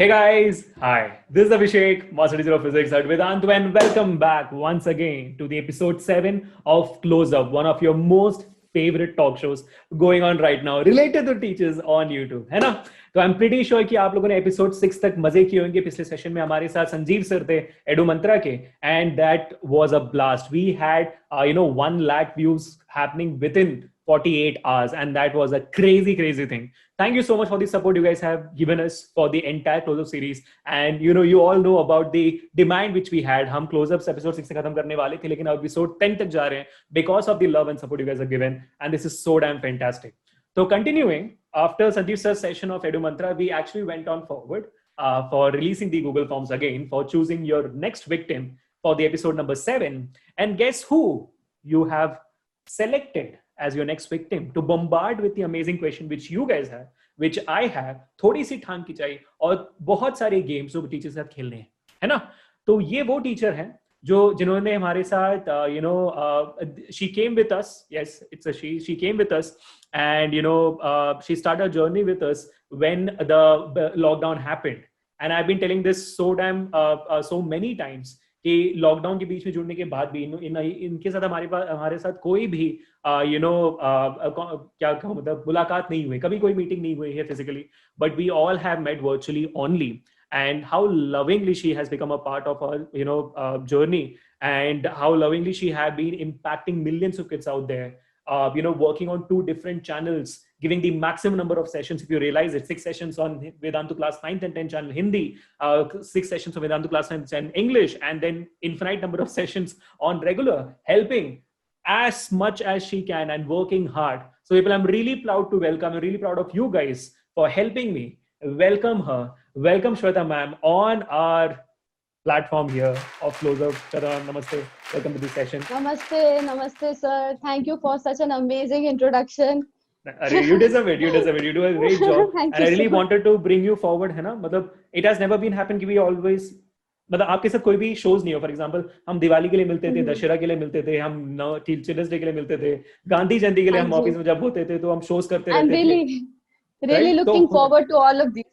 Hey guys, hi. This is Abhishek, Master Teacher of Physics at Vedantu, and welcome back once again to the episode 7 of Close Up, one of your most favorite talk shows going on right now related to teachers on YouTube, है ना? तो I am pretty sure कि आप लोगों ने episode 6 तक मजे किए होंगे. पिछले सेशन में हमारे साथ संजीव सर थे एडू मंत्रा के, and that was a blast. We had 1 lakh views happening within 48 hours, and that was a crazy thing. Thank you so much for the support you guys have given us for the entire close-up series. And you all know about the demand which we had. हम close-ups episode 6 से खत्म करने वाले थे, लेकिन अब episode 10 तक जा रहे हैं because of the love and support you guys have given, and this is so damn fantastic. So continuing, after Sanjeev sir's session of Edu Mantra, we actually went on forward for releasing the Google Forms again, for choosing your next victim for the episode number 7. And guess who you have selected as your next victim to bombard with the amazing question which you guys have, which I have. थोड़ी सी ठान की चाहिए और बहुत सारे games जो teacher के साथ खेलने हैं, है ना? तो ये वो टीचर हैं जिन्होंने हमारे साथ she came with us. Yes, it's a she came with us, and she started a journey with us when the lockdown happened. And I've been telling this so many times कि lockdown के बीच में जुड़ने के बाद भी इनके साथ हमारे साथ कोई भी क्या कहूँ, मतलब मुलाकात नहीं हुई, कभी कोई मीटिंग नहीं हुई है physically, but we all have met virtually only. And how lovingly she has become a part of our journey, and how lovingly she had been impacting millions of kids out there, working on 2 different channels, giving the maximum number of sessions. If you realize it, 6 sessions on Vedantu class 9th and 10th channel Hindi, 6 sessions on Vedantu class 9th and English, and then infinite number of sessions on regular, helping as much as she can and working hard. So people, I'm really proud to welcome, I'm really proud of you guys for helping me welcome her. Welcome Shweta ma'am on our platform here of Close Up. Shweta ma'am, namaste. Welcome to this session. Namaste sir. Thank you for such an amazing introduction. You deserve it. You do a great job. Thank and you I really so wanted to bring you forward, है ना? मतलब it has never been happened कि we always, मतलब आपके साथ कोई भी shows नहीं हो. For example, हम दिवाली के लिए मिलते थे, दशहरा के लिए मिलते थे, हम चिल्ड्रंस डे के लिए मिलते थे, गांधी जयंती के लिए हम ऑफिस में जब होते थे तो हम shows करते रहते थे. I'm really looking forward to all of these.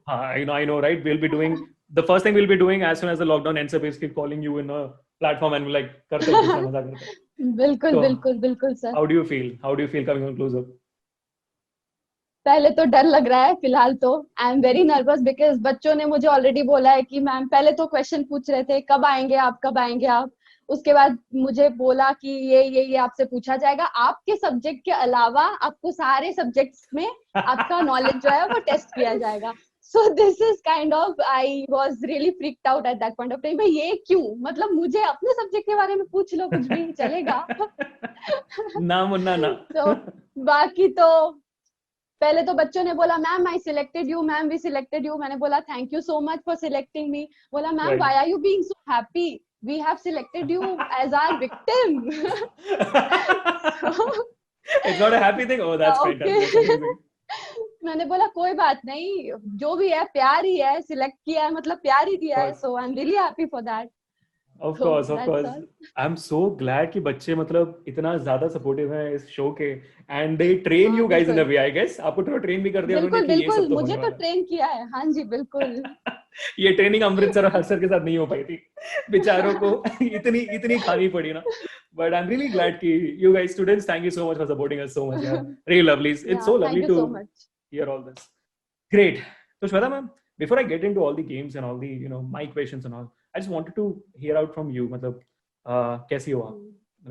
I know, right? We'll be doing the first thing we'll be doing as soon as the lockdown ends up is keep calling you in a platform and we're like, करते हैं, मजा करते हैं. बिल्कुल sir. How do you feel? How do you feel coming on Close Up? पहले तो डर लग रहा है फिलहाल तो. I am very nervous because बच्चों ने मुझे ऑलरेडी बोला है कि मैम, पहले तो क्वेश्चन पूछ रहे थे कब आएंगे आप. उसके बाद मुझे बोला कि ये आपसे पूछा जाएगा, आपके सब्जेक्ट के अलावा आपको सारे सब्जेक्ट्स में आपका नॉलेज जो है वो टेस्ट किया जाएगा. So this is kind of, I was really freaked out at that point of time. ये क्यों, मतलब मुझे अपने सब्जेक्ट के बारे में पूछ लो, कुछ भी चलेगा. ना मुन्ना ना. तो बाकी तो पहले तो बच्चों ने बोला ma'am I selected you, ma'am we selected you. मैंने बोला thank you so much for selecting me. बोला ma'am why are you being so happy, we have selected you as our victim. It's not a happy thing. Oh, that's fantastic. मैंने बोला कोई बात नहीं, जो भी है प्यार ही है, सिलेक्ट किया है मतलब प्यार ही दिया है. So I'm really happy for that. Of course. I'm so glad कि बच्चे मतलब इतना ज़्यादा supportive हैं इस show के, and they train you guys in a way, I guess. आपको तो train भी कर दिया उन्होंने कि ये सब तो मुझे तो train किया है. हाँ जी बिल्कुल. ये ट्रेनिंग अमृतसर और हर्षर के साथ नहीं हो पाई थी, बेचारों को इतनी खानी पड़ी ना. But I'm really glad कि you guys students, thank you so much for supporting us so much. Yeah. Really lovely. It's so lovely to hear all this. Great. So Shweta ma'am, before I get into all the games and all the my questions and all, I just wanted to hear out from you. मतलब कैसी हो आप?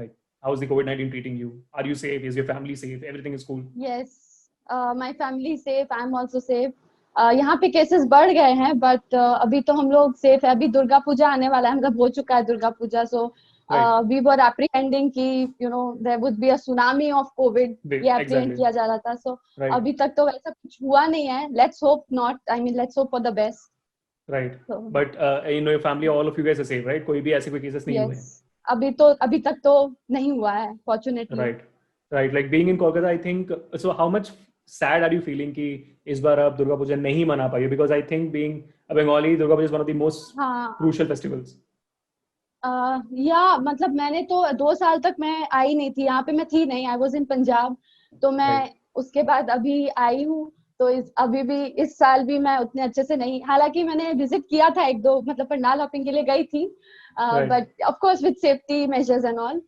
Like how is the COVID-19 treating you? Are you safe? Is your family safe? Everything is cool? Yes, my family is safe. I'm also safe. यहाँ पे cases बढ़ गए हैं, but अभी तो हम लोग सेफ है. अभी दुर्गा पूजा आने वाला है, मतलब हो चुका है Durga Puja. So we were apprehending कि there would be a tsunami of Covid. ये एप्रीहेंड किया जा रहा था. सो अभी तक तो वैसा कुछ हुआ नहीं है. Let's hope not. I mean let's hope for the best. Right. But your family, all of you guys are safe, right? कोई भी ऐसे कोई केसेस नहीं हुए? अभी तक तो नहीं हुआ है, fortunately. Right. Like being in Kolkata, I think. So how much sad are you feeling कि इस बार आप दुर्गा पूजा नहीं मना पाई? Because I think being a Bengali, Durga Puja is one of the most crucial festivals. मतलब मैंने तो 2 साल तक मैं आई नहीं थी यहाँ पे. मैं थी नहीं, आई वाज इन पंजाब. तो मैं उसके बाद अभी आई हूँ. तो अभी भी इस साल भी मैं उतने अच्छे से नहीं, हालांकि मैंने विजिट किया था एक दो, मतलब पंडाल हॉपिंग के लिए गई थी, but of course with safety measures and all.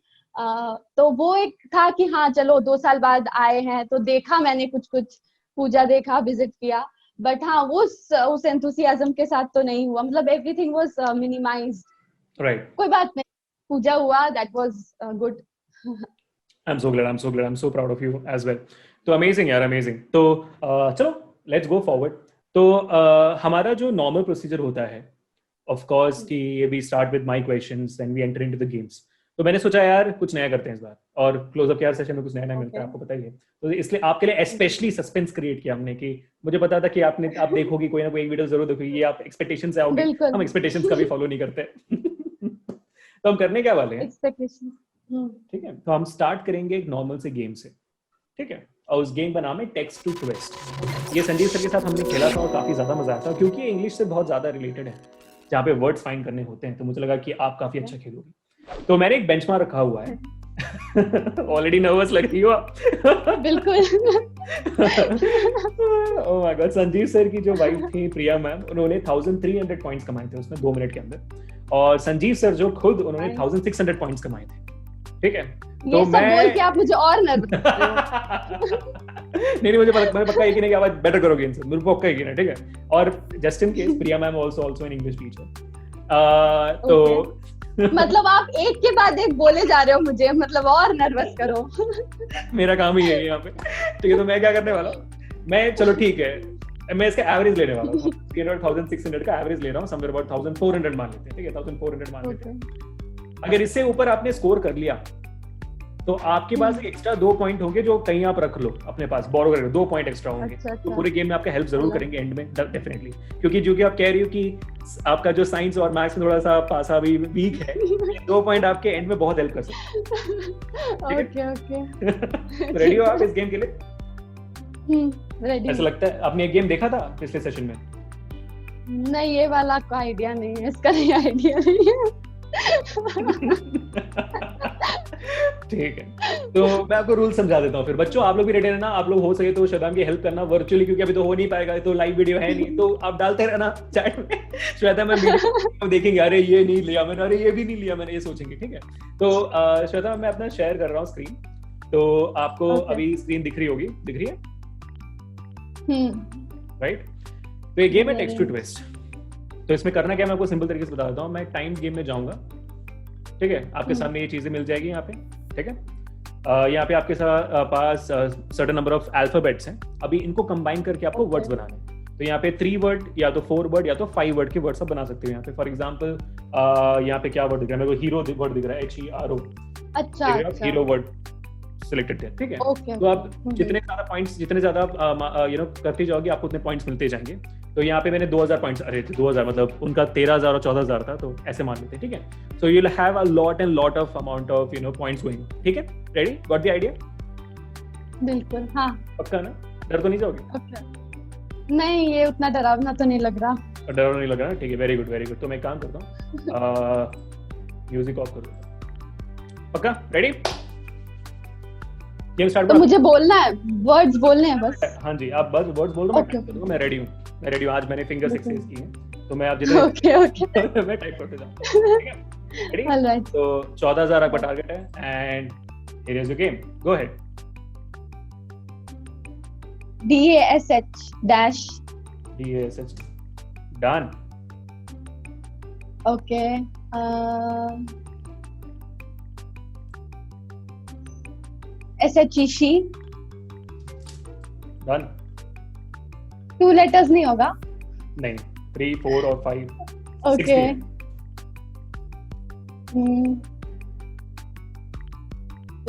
तो वो एक था कि हाँ चलो 2 साल बाद आए हैं तो देखा मैंने कुछ कुछ पूजा देखा, विजिट किया, बट हाँ वो उस एंथुसियाज्म के साथ तो नहीं हुआ, मतलब एवरीथिंग वाज मिनिमाइज्ड। राइट, कोई बात नहीं, पूजा हुआ, that was good. I'm so glad, I'm so glad, I'm so proud of you as well. तो अमेजिंग यार, अमेजिंग। तो चलो लेट्स गो फॉरवर्ड। तो हमारा जो नॉर्मल प्रोसीजर होता है ऑफ कोर्स कि we start with my questions and we enter into the games. तो मैंने सोचा यार कुछ नया करते हैं इस बार, और क्लोजअप के यार सेशन में कुछ नया नया मिलता है, आपको पता ही है। तो इसलिए आपके लिए स्पेशली सस्पेंस क्रिएट किया हमने कि मुझे पता था कि आप देखोगी कोई ना कोई एक वीडियो जरूर देखोगी, ये आप एक्सपेक्टेशन से आओगे, हम एक्सपेक्टेशंस कभी फॉलो नहीं करते। तो हम करने क्या वाले हैं, ठीक है, तो हम स्टार्ट करेंगे एक नॉर्मल से गेम से, ठीक है, और उस गेम का नाम है टेक्स्ट टू ट्विस्ट। ये संजीव सर के साथ हमने खेला था और काफी ज्यादा मजा आया था, क्योंकि ये इंग्लिश से बहुत ज्यादा रिलेटेड है, जहाँ पे वर्ड्स फाइंड करने होते हैं, तो मुझे लगा कि आप काफी अच्छा खेलोगे। तो मैंने एक बेंचमार्क रखा हुआ है। ऑलरेडी नर्वस लग रही हो आप? बिल्कुल। Oh my God, Sanjeev sir की जो वाइफ थी प्रिया मैम, उन्होंने 1300 पॉइंट्स कमाए थे उसमें 2 मिनट के अंदर, और संजीव सर जो खुद उन्होंने 1600 पॉइंट्स कमाए थे, ठीक है। तो ये सब बोल के आप मुझे और नर्वस नहीं, मुझे पक्का यकीन है कि आप बेटर करोगे इनसे, मुझे पक्का यकीन है, ठीक है। और just in case, Priya ma'am also an English teacher. तो मतलब आप एक के बाद एक बोले जा रहे हो मुझे, मतलब और नर्वस करो। मेरा काम ही है यहाँ पे, ठीक है। तो मैं क्या करने वाला हूँ, मैं चलो ठीक है, मैं इसका एवरेज लेने वाला हूँ, 1600 का एवरेज ले रहा हूँ, समवेयर अबाउट 1400 मान लेते हैं, ठीक है, 1400 मान लेते हैं। अगर इससे ऊपर आपने स्कोर कर लिया तो आपके पास एक्स्ट्रा 2 पॉइंट होंगे जो कहीं आप रख लो अपने पास, बोरो कर लो, 2 पॉइंट एक्स्ट्रा होंगे। अच्छा। तो पूरे गेम में आपका हेल्प जरूर करेंगे एंड में, डेफिनेटली, क्योंकि जो कि आप कह रही हो कि आपका जो साइंस और मैथ्स में थोड़ा सा पासा भी वीक है, 2 पॉइंट आपके एंड में बहुत हेल्प कर सकते हैं। ओके। रेडी हो आप इस गेम के लिए? रेडी। ऐसा लगता है आपने एक गेम देखा था पिछले सेशन में? नहीं, ये वाला का आइडिया नहीं है, इसका नहीं आइडिया नहीं है। ठीक है, तो मैं आपको रूल समझा देता हूँ फिर। बच्चों आप लोग भी रेडी रहना, आप लोग हो सके तो श्वेता की हेल्प करना वर्चुअली, क्योंकि अभी तो हो नहीं पाएगा, तो लाइव वीडियो है नहीं, तो आप डालते रहना चैट में, श्वेता मैं वीडियो देखेंगे, अरे ये नहीं लिया मैंने, अरे ये भी नहीं लिया मैंने, ये सोचेंगे, ठीक है। तो श्वेता मैं अपना शेयर कर रहा हूँ स्क्रीन, तो आपको अभी स्क्रीन दिख रही होगी, दिख रही है राइट? तो ये गेम है टेक्स्ट टू ट्विस्ट। तो इसमें करना क्या, मैं आपको सिंपल तरीके से बता देता हूँ। मैं टाइम गेम में जाऊंगा, ठीक है, आपके सामने ये चीजें मिल जाएगी यहाँ पे, ठीक है। यहाँ पे आपके पास सर्टेन नंबर ऑफ अल्फाबेट्स हैं, अभी इनको कंबाइन करके आपको वर्ड्स बनाने हैं। तो यहाँ पे 3 वर्ड या तो 4 वर्ड या तो 5 वर्ड के वर्ड्स आप बना सकते हो। यहाँ पे फॉर एग्जांपल यहाँ पे क्या वर्ड दिख रहा है, मेरे को हीरो वर्ड दिख रहा है, HERO। अच्छा, हीरो वर्ड सिलेक्टेड है, ठीक है। तो आप जितने ज्यादा पॉइंट्स, जितने ज्यादा आप करते जाओगे, आपको उतने पॉइंट्स मिलते जाएंगे। तो यहाँ पे मैंने 2000 पॉइंट्स, अरे 2000 मतलब उनका 13000 और 14000 था, तो ऐसे मान लेते हैं, ठीक है। So you will have a lot and lot of amount of points going, ठीक है। Ready, got the idea? बिल्कुल, हाँ। पक्का ना? डर तो नहीं जाओगे? नहीं, ये उतना डरावना तो नहीं लग रहा। डर नहीं लग रहा ना, ठीक है, वेरी गुड वेरी गुड। तो मैं काम करता हूँ, म्यूजिक ऑफ करो। पक्का रेडी? Game start. तो मुझे बोलना है, वर्ड्स बोलने हैं बस? हाँ जी, आप बस वर्ड्स बोल दो, मैं रेडी हूँ, मैं रेडी हूँ। आज मैंने फिंगर्स एक्सरसाइज की है, तो मैं आप जितने ओके मैं टाइप करते जाऊँ, ठीक है। रेडी? ऑलराइट। तो 14000 आपका टारगेट है, and here is the game, go ahead. DASH DASH done. Okay, SHE done. 2 letters नहीं होगा? नहीं, 3 4 और 5 ओके।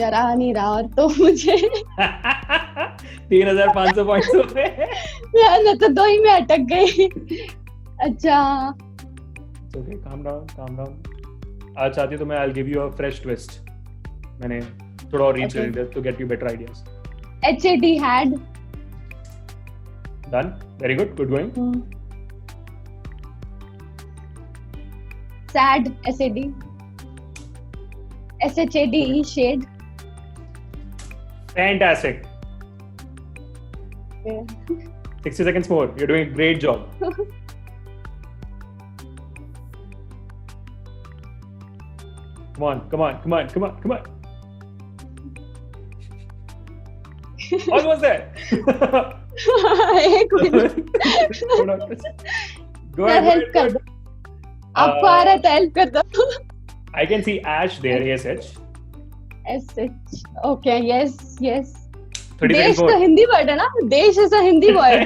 यार आ नहीं रहा, और तो मुझे 3500 पॉइंट्स हो गए यार, मैं तो 2 ही में अटक गई। अच्छा, ओके, काम डाउन। आज चाहती हो तो मैं I will give you a fresh twist. मैंने थोड़ा और रीच कर दिया to get you better ideas. HAD had done, very good, good going. sad SAD SHADE shade fantastic. 60 seconds more. You're doing a great job. Come on. Almost there. एक minute Go ahead. Help कर दो, आपको आ रहा है तो help कर दो. I can see Ash there. ASH. SH. Okay, yes. 30 देश seconds तो more. हिंदी वर्ड है ना, देश is a Hindi word.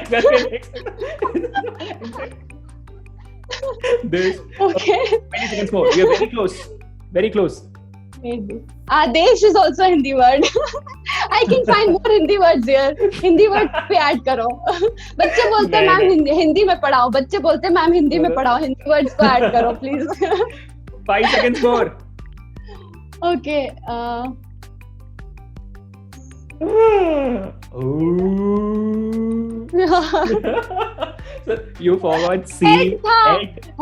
This. Okay. 20 seconds more. You're very close. Very close. देश is also Hindi word. I can find more Hindi words here. Hindi word पे add करो. बच्चे बोलते हैं मैम हिंदी में पढ़ाओ, बच्चे बोलते हैं मैम हिंदी में पढ़ाओ, हिंदी वर्ड्स को ऐड करो please. 5 seconds more. Okay. So you forgot C.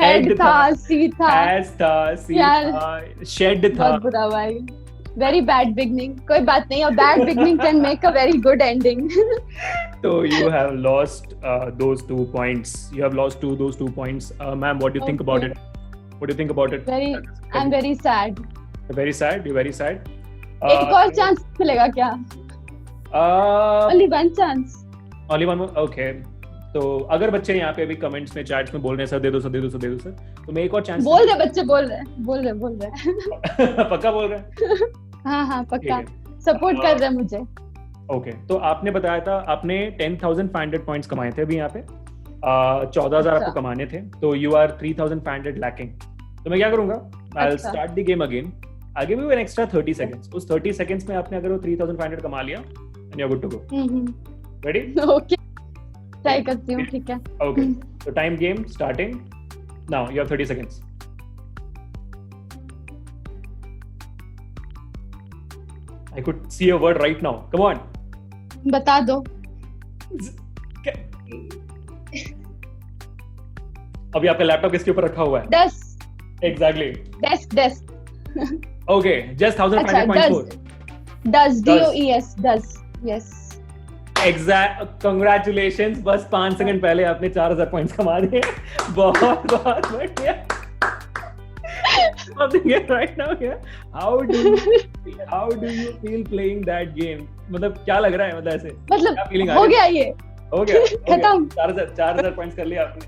Head था, सी था. Has था, C यार. था, shed था. बहुत बुरा भाई. Very bad beginning. कोई बात नहीं. A bad beginning can make a very good ending. So you have lost those 2 points. You have lost those 2 points. Ma'am, what do you think about Okay. it? What do you think about it? I'm very sad. You're very sad. You're very sad. एक और chance मिलेगा क्या? Only one chance. Only one more. Okay. तो अगर बच्चे यहाँ पे अभी कमेंट्स में चैट्स में बोल रहे हैं सर दे दो सर, तो मैं एक और चांस बोल रहे बच्चे, बोल रहे. पक्का बोल रहे हैं. हाँ पक्का सपोर्ट कर रहे हैं मुझे. ओके. तो आपने बताया था आपने 10,500 पॉइंट्स कमाए थे अभी यहाँ पे. 14,000 आपको कमाने थे, तो यू आर 3,500 लैकिंग. तो मैं क्या करूंगा, I will start the game again. I give you an extra 30 seconds. उस 30 सेकंड्स में आपने अगर वो 3,500 कमा लिया and you are good to go. Ready? Okay, try करती हूँ. ठीक है. Okay. So time game starting now. You have 30 seconds. I could see a word right now. Come on. बता दो. अभी आपका लैपटॉप किसके ऊपर रखा हुआ है? Desk. Exactly. Desk. Okay, just 1,500 points more. Does. DOES. Does. Yes. Exact. Congratulations. बस 5 सेकंड पहले आपने 4,000 पॉइंट्स कमा दिए. बहुत बढ़िया. Something right now here. How do you feel playing that game? मतलब क्या लग रहा है, मतलब ऐसे मतलब क्या feeling हो गया ये. हो गया. खत्म. 4,000 पॉइंट्स कर लिया आपने.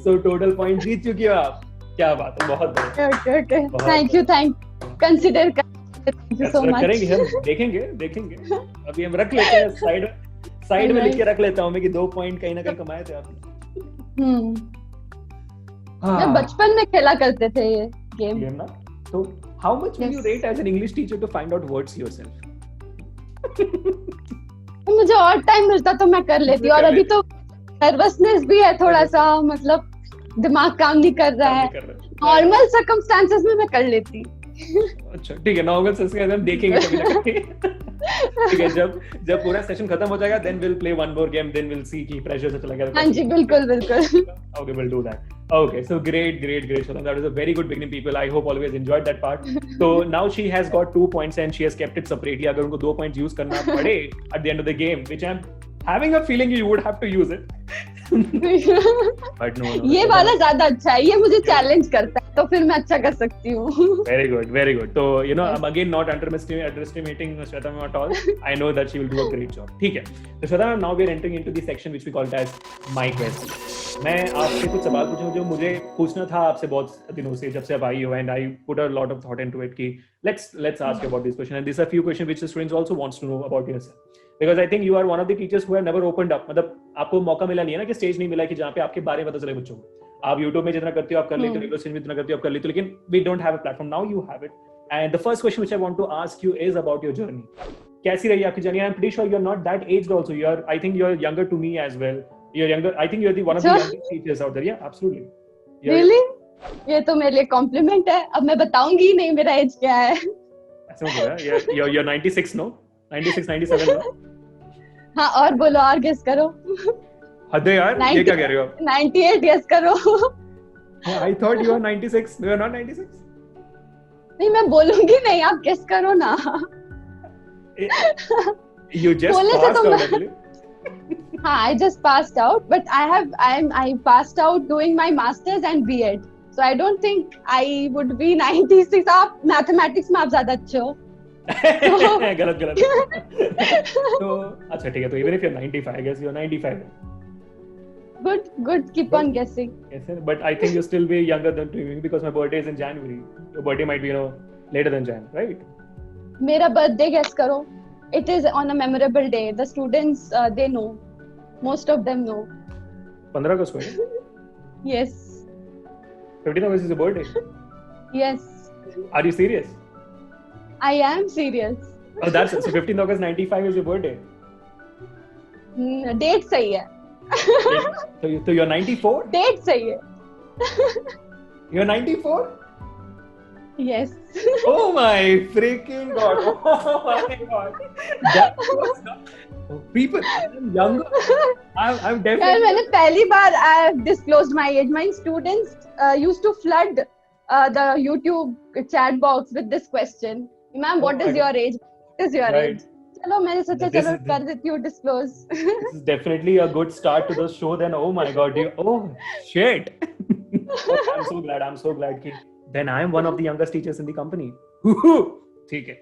So total पॉइंट जीत चुकी हो आप. क्या बात है, बहुत बढ़िया. Okay. Thank you. Consider. Thank you so much. करेंगे हम, देखेंगे. अभी हम रख लेते हैं साइड में लिख के रख लेता हूँ मैं कि 2 पॉइंट कहीं ना कहीं कमाए थे आपने. मैं बचपन में खेला करते थे ये गेम ना. तो how much will you rate as an English teacher to find out words yourself? मुझे और टाइम मिलता तो मैं कर लेती. और अभी तो नर्वसनेस भी है थोड़ा सा, मतलब दिमाग काम नहीं कर रहा है. नॉर्मल सर्कमस्टेंसेस में मैं कर लेती. अच्छा ठीक है. नॉर्मल सर्कमस्टेंसेस हम देखेंगे कभी ना कभी. ठीक है. जब पूरा सेशन खत्म हो जाएगा then we'll play one more game, then we'll see कि प्रेशर से चला गया. हाँ जी, बिल्कुल. Okay, we'll do that. Okay, so great. Shatan, that was a very good beginning, people. I hope always enjoyed that part. So now she has got 2 points and she has kept it separately. अगर उनको 2 points use करना पड़े at the end of the game, which I'm having a feeling you would have to use it. But no, ये वाला ज्यादा अच्छा है. ये मुझे चैलेंज करता है तो फिर मैं अच्छा कर सकती हूँ. Very good. So you know, I'm again not underestimating Shweta ma'am at all. I know that she will do a great job. ठीक है. So Shweta ma'am, now we are entering into the section which we call it as my question. मैं आपसे कुछ सवाल पूछूंगा जो मुझे पूछना था आपसे बहुत दिनों से, जब से आप आई हो, and I put a lot of thought into it कि let's ask you about this question, and these are few questions which the students also wants to know about yourself. Because I think you are one of the teachers who have never opened up. मतलब आपको मौका मिला नहीं है ना, कि stage नहीं मिला कि जहाँ पे आपके बारे में पता चले बच्चों को. आप YouTube में जितना करते हो आप कर लेते हो, रेडियो स्टेशन में जितना करते हो आप कर लेते हो, लेकिन we don't have a platform. Now you have it. And the first question which I want to ask you is about your journey. कैसी रही आपकी journey? I'm pretty sure you're not that aged also. I think you're younger to me as well. You're younger. I think you're one of the youngest teachers out there. Yeah, absolutely. Really? ये तो मेरे लिए complement है. अब मैं बताऊंगी नहीं मेरा एज क्या है. ऐसा मत बोलो. You're 96 no? 96, 97 no? हाँ, और बोलो, और गेस करो. हद है यार, ये क्या कह रहे हो आप? 98 गेस करो. I thought you were 96. You are not 96. नहीं, मैं बोलूंगी नहीं, आप गेस करो ना. You just passed out actually. हाँ, I just passed out, but I passed out doing my masters and B.Ed. So I don't think I would be 96. आप mathematics में आप ज़्यादा अच्छे हो. गलत. तो अच्छा ठीक है, तो even if you're 95, I guess you're 95. Good. Keep on guessing. Yes, but I think you'll still be younger than me because my birthday is in January. Your birthday might be, later than Jan, right? मेरा birthday guess करो. It is on a memorable day. The students they know. Most of them know. 15 अगस्त को है? Yes. 15 August is your birthday? Yes. Are you serious? I am serious. Oh, that's so 15 August 95 is your birthday. Date सही है. So you're 94? Date सही है. You're 94? Yes. Oh my freaking god! Oh my god! That was not... People, I'm younger. I'm definitely. यार मैंने पहली बार I have disclosed my age. My students used to flood the YouTube chat box with this question. Ma'am, what is your age? What is your age? चलो मैंने सोचा चलो कर देती हूँ disclose. This is definitely a good start to the show. Then oh my god, oh shit! Oh, I'm so glad कि then I am one of the youngest teachers in the company. ठीक है.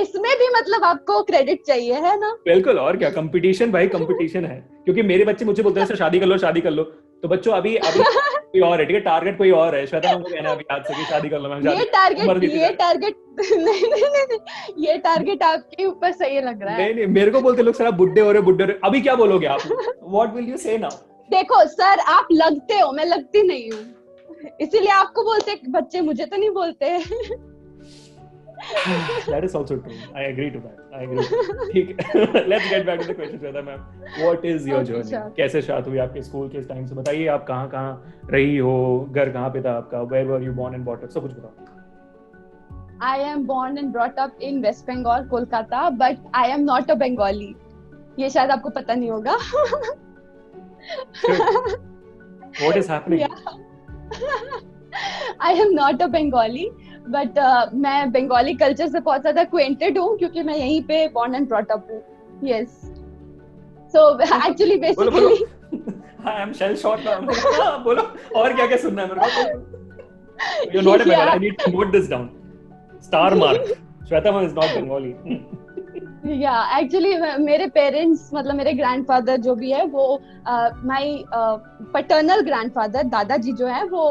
इसमें भी मतलब आपको credit चाहिए है ना? बिल्कुल, और क्या, कंपटीशन भाई, कंपटीशन है. क्योंकि मेरे बच्चे मुझे बोलते हैं सर शादी कर लो. तो बच्चों अभी कोई और है, ठीक है, टारगेट कोई और है. श्वेता हमको कहना है अभी आज से कि शादी कर लो. मैम ये टारगेट नहीं, ये टारगेट आपके ऊपर सही लग रहा है. नहीं, मेरे को बोलते लोग सर आप बुड्ढे हो रहे. अभी क्या बोलोगे आप? व्हाट विल यू से नाउ? देखो सर, आप लगते हो, मैं लगती नहीं हूँ, इसीलिए आपको बोलते बच्चे, मुझे तो नहीं बोलते. That is also true. I agree to that. ठीक है. Let's get back to the question, Shweta ma'am. What is your journey? कैसे स्टार्ट हुई आपके स्कूल के टाइम से? बताइए, आप कहाँ रही हो, घर कहाँ पे था आपका, where were you born and brought up, सब कुछ बताओ. I am born and brought up in West Bengal, Kolkata, but I am not a Bengali. ये शायद आपको पता नहीं होगा. What is happening? I am not a Bengali, but मैं बंगाली कल्चर से बहुत ज्यादा acquainted हूँ क्योंकि मैं यहीं पे born and brought up हूँ. Yes. So actually basically. I am shell shocked now. बोलो, और क्या सुनना है मेरे को? You're not a Bengali. I need to note this down. Star mark. Shweta ma'am is not Bengali. Yeah, actually मेरे parents, मतलब मेरे ग्रैंडफादर जो भी है वो माय पैटर्नल ग्रैंडफादर, दादाजी जो है वो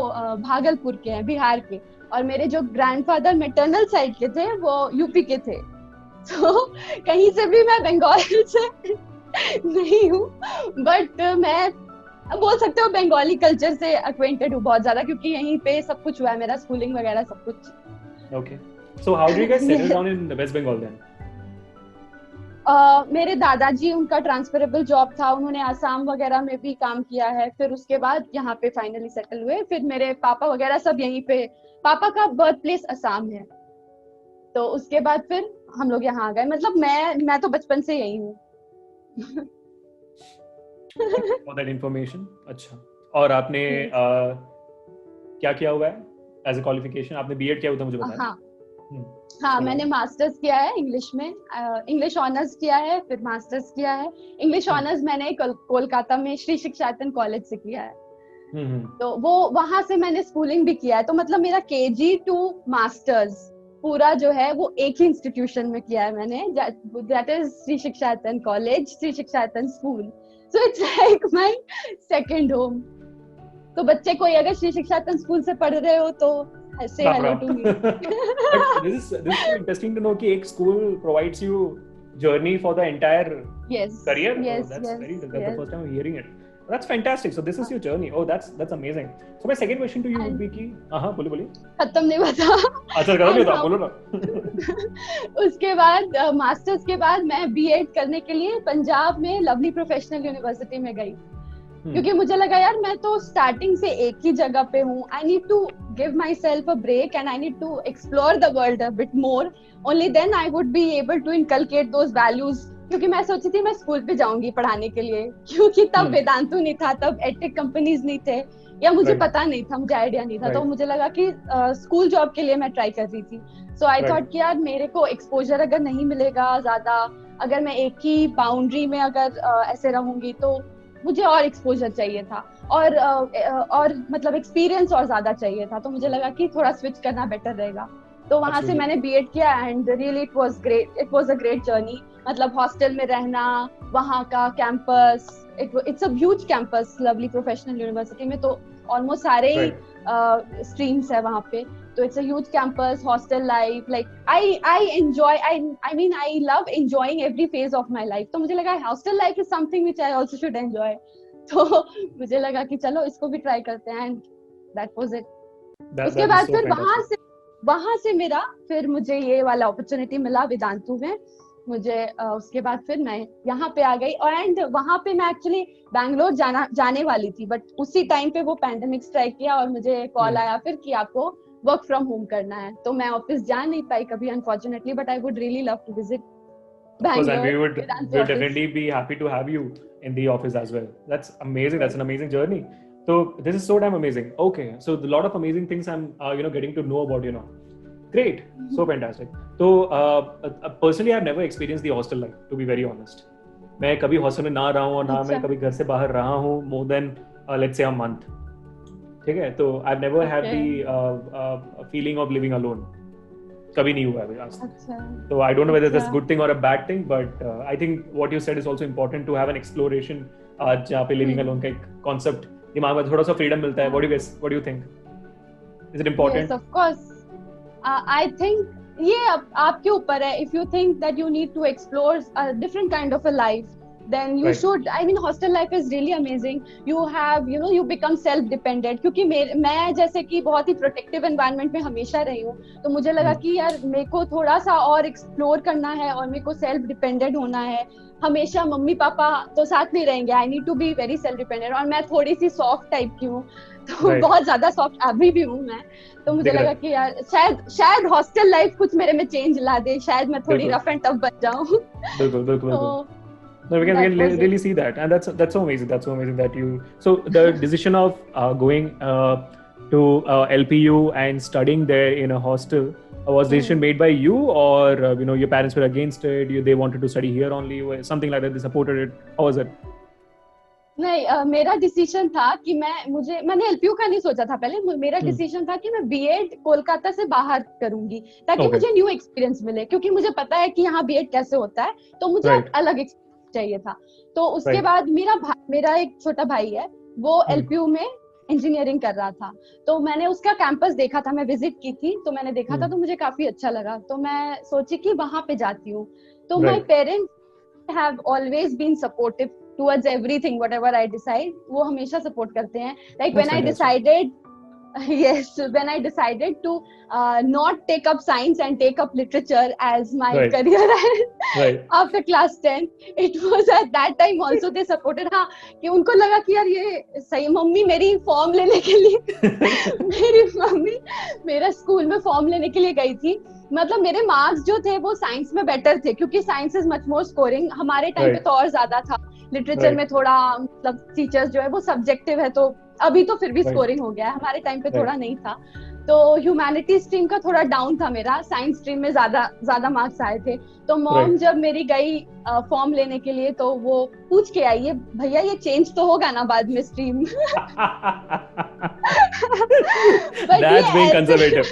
भागलपुर के हैं, बिहार के, और मेरे जो ग्रैंडफादर मैटरनल साइड के थे वो यूपी के थे. तो कहीं से भी मैं बंगाल से नहीं हूँ, बट मैं बोल सकते हो बंगाली कल्चर से एक्वेंटेड हूँ बहुत ज्यादा, क्योंकि यहीं पे सब कुछ हुआ है, मेरा स्कूलिंग वगैरह सब कुछ. Okay. So how did you guys settle down in West Bengal then? मेरे दादाजी, उनका ट्रांसफरेबल जॉब था, उन्होंने आसाम वगैरह में भी काम किया है, फिर उसके बाद यहाँ पे फाइनली सेटल हुए. फिर मेरे पापा वगैरह सब यहीं पे, पापा का बर्थ प्लेस असम है, तो उसके बाद फिर हम लोग यहाँ आ गए. मतलब मैं तो बचपन से यही हूँ. For that information. अच्छा, और आपने क्या किया हुआ है एज अ क्वालिफिकेशन? आपने बीएड किया हुआ था मुझे बताया. हाँ, मैंने मास्टर्स किया है इंग्लिश में, इंग्लिश ऑनर्स किया है, फिर मास्टर्स किया है. इंग्लिश ऑनर्स मैंने कोलकाता में श्री शिक्षायतन कॉलेज से किया है. तो वो वहां से मैंने स्कूलिंग भी किया है, तो मतलब मेरा केजी टू मास्टर्स पूरा जो है वो एक ही इंस्टीट्यूशन में किया है मैंने, that is Shri Shikshayatan college, Shri Shikshayatan school. So it's like my second home. तो बच्चे कोई अगर श्री शिक्षायतन स्कूल से पढ़ रहे हो तो say hello to me. This is interesting to know कि एक school provides you journey for the entire career. Yes, that's the first time I'm hearing it. That's fantastic. So this is your journey. Oh, that's amazing. So my second question to you would be कि बोलिए. खत्म नहीं बता. अच्छा करो नहीं तो बोलो ना. उसके बाद मास्टर्स के बाद मैं बीएड करने के लिए पंजाब में लवली प्रोफेशनल यूनिवर्सिटी में गई. क्योंकि मुझे लगा यार मैं तो स्टार्टिंग से एक ही जगह पे हूँ, I need to give myself a break and I need to explore the world a bit more, only then I would be able to inculcate those values. क्योंकि मैं सोची थी मैं स्कूल पे जाऊंगी पढ़ाने के लिए, क्योंकि तब वेदांतु नहीं था, तब एडटेक कंपनीज नहीं थे, या मुझे पता नहीं था, मुझे आइडिया नहीं था. तो मुझे लगा कि स्कूल जॉब के लिए मैं ट्राई कर रही थी. सो आई थॉट कि यार मेरे को एक्सपोजर अगर नहीं मिलेगा ज्यादा, अगर मैं एक ही बाउंड्री में अगर ऐसे रहूंगी तो मुझे और एक्सपोजर चाहिए था और मतलब एक्सपीरियंस और ज्यादा चाहिए था, तो मुझे लगा कि थोड़ा स्विच करना बेटर रहेगा। तो वहां से मैंने बीएड किया and really it was a great journey. मतलब हॉस्टल में रहना, वहां का campus, it's a huge campus lovely professional university में, तो ऑलमोस्ट सारे ही स्ट्रीम्स है वहां पे, तो it's a huge campus, hostel life, like I enjoy, I mean I love enjoying every phase of my life. तो मुझे लगा hostel life is something which I also should enjoy, तो मुझे लगा कि चलो इसको भी ट्राई करते हैं एंड दैट वाज इट। उसके बाद फिर वहां से मेरा फिर मुझे ये वाला अपॉर्चुनिटी मिला वेदांतु में। मुझे उसके बाद फिर मैं यहाँ पे आ गई एंड वहां पे मैं एक्चुअली बैंगलोर जाने वाली थी, बट उसी टाइम पे वो पैंडेमिक स्ट्राइक किया और मुझे कॉल आया फिर कि आपको वर्क फ्रॉम होम करना है। तो मैं ऑफिस जा नहीं पाई कभी unfortunately, but I would really love to visit Bangalore. And we would definitely be happy to have you in the office as well. That's amazing. That's an amazing journey. So this is so damn amazing. Okay, so a lot of amazing things I'm getting to know about you now. Great, so fantastic. So personally, I've never experienced the hostel life. To be very honest, मैं कभी hostel में ना रहा हूँ और ना मैं कभी घर से बाहर रहा हूँ more than let's say a month. ठीक है, तो I've never had the feeling of living alone. कभी नहीं हुआ है आज तक। तो I don't know whether that's a good thing or a bad thing, but I think what you said is also important to have an exploration जहाँ पे living alone का एक concept दिमाग में थोड़ा सा freedom मिलता है। What do you think? Is it important? Yes, of course. I think ये आपके ऊपर है. If you think that you need to explore a different kind of a life, then you should. I mean, hostel life is really amazing. You have, you become self-dependent. क्योंकि मैं जैसे कि बहुत ही protective environment में हमेशा रही हूँ, तो मुझे लगा कि यार मेरे को थोड़ा सा और explore करना है और मेरे को self-dependent होना है. हमेशा मम्मी पापा तो साथ में रहेंगे. I need to be very self-dependent. और मैं थोड़ी सी soft type की हूँ, तो बहुत ज्यादा soft अभी भी हूँ मैं. तो मुझे लगा कि यार शायद हॉस्टल लाइफ कुछ मेरे में चेंज ला दे, शायद मैं थोड़ी रफ एंड टफ बन जाऊँ. बिल्कुल. No, we can really see that, and that's so amazing. That's so amazing that you. So the decision of going to LPU and studying there in a hostel was decision made by you, or your parents were against it? They wanted to study here only, or something like that. They supported it. How was it? नहीं, मेरा decision था कि मैंने LPU का नहीं सोचा था पहले. मेरा डिसीजन था कि मैं बीएड कोलकाता से बाहर करूंगी ताकि मुझे न्यू एक्सपीरियंस मिले, क्योंकि मुझे पता है कि यहाँ बीएड कैसे होता है, तो मुझे अलग एक्सपीरियंस चाहिए था. तो उसके बाद मेरा एक छोटा भाई है, वो एलपीयू में इंजीनियरिंग कर रहा था, तो मैंने उसका कैंपस देखा था, मैं विजिट की थी, तो मैंने देखा था, तो मुझे काफी अच्छा लगा, तो मैं सोची कि वहां पे जाती हूँ. तो my parents have always been supportive towards everything whatever I decide. वो हमेशा सपोर्ट करते हैं. Like when I decided when I decided to not take up science and take up literature as my career after class 10, it was at that time also they supported. हाँ, कि उनको लगा कि यार ये सही. मम्मी मेरी फॉर्म लेने के लिए मेरी मम्मी मेरा स्कूल में फॉर्म लेने के लिए गई थी. मतलब मेरे मार्क्स जो थे वो साइंस में बेटर थे, क्योंकि science is much more scoring. हमारे टाइम पे तो और ज्यादा था. लिटरेचर में थोड़ा मतलब टीचर्स जो है वो सब्जेक्टिव है, तो अभी तो फिर भी स्कोरिंग हो गया है. हमारे टाइम पे थोड़ा नहीं था. तो ह्यूमैनिटी स्ट्रीम का थोड़ा डाउन था मेरा, साइंस स्ट्रीम में ज्यादा मार्क्स आए थे. तो मॉम जब मेरी गई फॉर्म लेने के लिए, तो वो पूछ के आई है, भैया ये चेंज तो होगा ना बाद में stream. That's being conservative.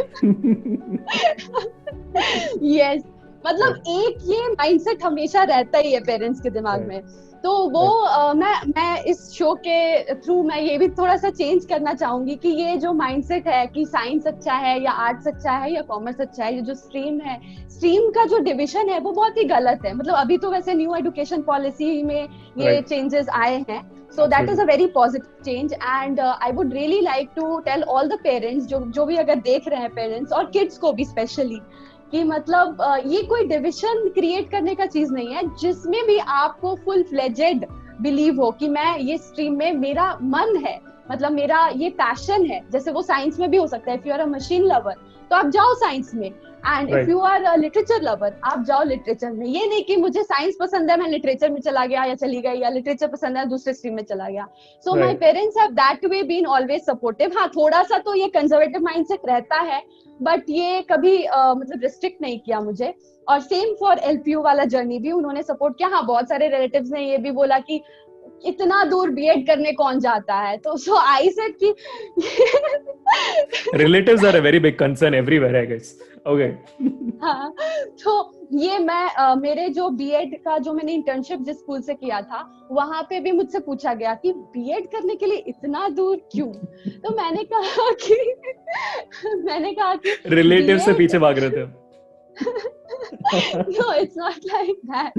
Yes, मतलब एक ये माइंडसेट हमेशा रहता ही है पेरेंट्स के दिमाग में. तो वो मैं इस शो के थ्रू मैं ये भी थोड़ा सा चेंज करना चाहूंगी कि ये जो माइंडसेट है कि साइंस अच्छा है या आर्ट्स अच्छा है या कॉमर्स अच्छा है, ये जो स्ट्रीम का जो डिवीजन है वो बहुत ही गलत है. मतलब अभी तो वैसे न्यू एजुकेशन पॉलिसी में ये चेंजेस आए हैं. So that is a very positive change, and I would really like to tell all the parents जो भी अगर देख रहे हैं पेरेंट्स और किड्स को भी स्पेशली, कि मतलब ये कोई डिविजन क्रिएट करने का चीज नहीं है, जिसमें भी आपको फुल फ्लेजेड बिलीव हो कि मैं ये स्ट्रीम में मेरा मन है, मतलब मेरा ये पैशन है, जैसे वो साइंस में भी हो सकता है, if you are a machine lover तो आप जाओ साइंस में, and if you are a literature lover आप जाओ लिटरेचर में। ये नहीं कि मुझे साइंस पसंद है मैं लिटरेचर में चला गया या चली गई, या लिटरेचर पसंद है दूसरे स्ट्रीम में चला गया। So my parents have that way been always supportive. हाँ, थोड़ा सा तो ये कंजर्वेटिव माइंडसेट रहता है, बट ये कभी मतलब रिस्ट्रिक्ट नहीं किया मुझे। और सेम फॉर एलपीयू वाला जर्नी भी उन्होंने सपोर्ट किया। हाँ, बहुत सारे रिलेटिव्स ने ये भी बोला कि इतना दूर बीएड करने कौन जाता है, तो सो आई सेड कि relatives are a very big concern everywhere, I guess. Okay. हाँ, तो ये मैं मेरे जो बीएड का जो मैंने इंटर्नशिप जिस स्कूल से किया था वहां पे भी मुझसे पूछा गया कि बीएड करने के लिए इतना दूर क्यों। तो मैंने कहा कि रिलेटिव से पीछे भाग रहे थे। No, it's not like that.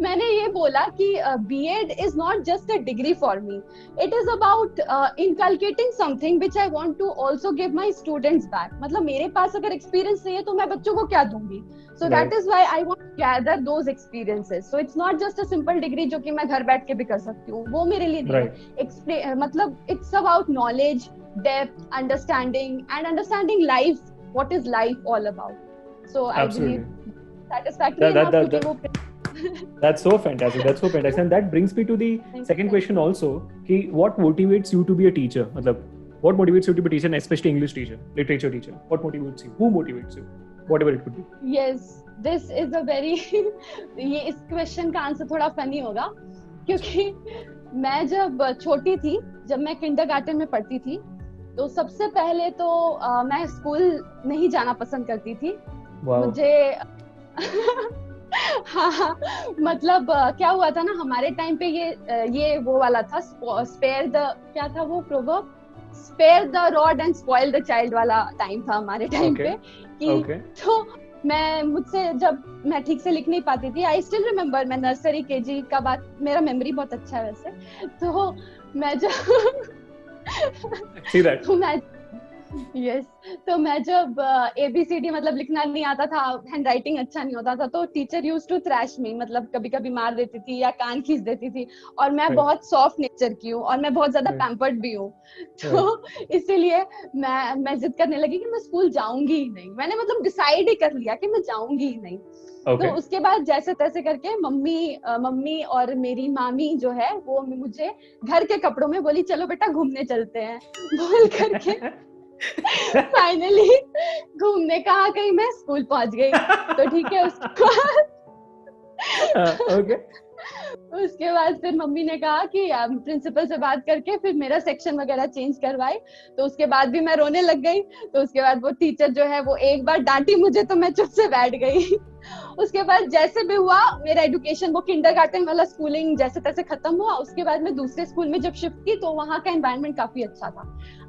मैंने ये बोला कि B.Ed is not just a degree for me. It is about inculcating something which I want to also give my students back. मतलब मेरे पास अगर experience नहीं है तो मैं बच्चों को क्या दूंगी? So that is why I want to gather those experiences. So it's not just a simple degree जो कि मैं घर बैठ के भी कर सकती हूँ, वो मेरे लिए नहीं है। मतलब it's about knowledge, depth, understanding, and understanding life. What is life all about? So I believe satisfactory enough. That's so fantastic. That's so fantastic. And that brings me to the second question also. Ki what motivates you to be a teacher? मतलब what motivates you to be a teacher, and especially English teacher, literature teacher? What motivates you? Who motivates you? Whatever it could be. Yes, this is a very ये इस question का answer थोड़ा funny होगा, क्योंकि मैं जब छोटी थी, जब मैं किंडरगार्टन में पढ़ती थी, तो सबसे पहले तो मैं स्कूल नहीं जाना पसंद करती थी। मुझे हाँ, मतलब क्या हुआ था ना, हमारे टाइम पे ये वो वाला था, स्पेयर द क्या था वो proverb, spare the rod and spoil the child वाला टाइम था हमारे टाइम पे कि तो मुझसे जब मैं ठीक से लिख नहीं पाती थी, आई स्टिल रिमेम्बर, मैं नर्सरी केजी का बात, मेरा मेमोरी बहुत अच्छा है वैसे, तो मैं जब तो मैं जब ABCD मतलब लिखना नहीं आता था, हैंड राइटिंग अच्छा नहीं होता था, तो टीचर यूज टू थ्रैश मी, मतलब कभी कभी मार देती थी या कान खींच देती थी। और मैं बहुत सॉफ्ट नेचर की हूँ और मैं बहुत ज्यादा पैम्पर्ड भी हूँ, तो इसीलिए मैं जिद करने लगी कि मैं स्कूल जाऊंगी ही नहीं। मैंने मतलब डिसाइड ही कर लिया कि मैं जाऊंगी ही नहीं। तो उसके बाद जैसे तैसे करके मम्मी और मेरी मामी जो है वो मुझे घर के कपड़ों में बोली चलो बेटा घूमने चलते हैं, बोल करके फाइनली घूमने कहाँ गई, मैं स्कूल पहुंच गई। तो ठीक है, उसके बाद फिर मम्मी ने कहा कि प्रिंसिपल से बात करके फिर मेरा सेक्शन वगैरह चेंज करवाए, तो उसके बाद भी मैं रोने लग गई। तो उसके बाद वो टीचर जो है वो एक बार डांटी मुझे, तो मैं चुप से बैठ गई। उसके बाद जैसे भी हुआ मेरा एजुकेशन, वो किंडरगार्टन वाला स्कूलिंग जैसे तैसे खत्म हुआ। उसके बाद मैं दूसरे स्कूल में जब शिफ्ट की तो वहाँ का एनवायरनमेंट काफी अच्छा था।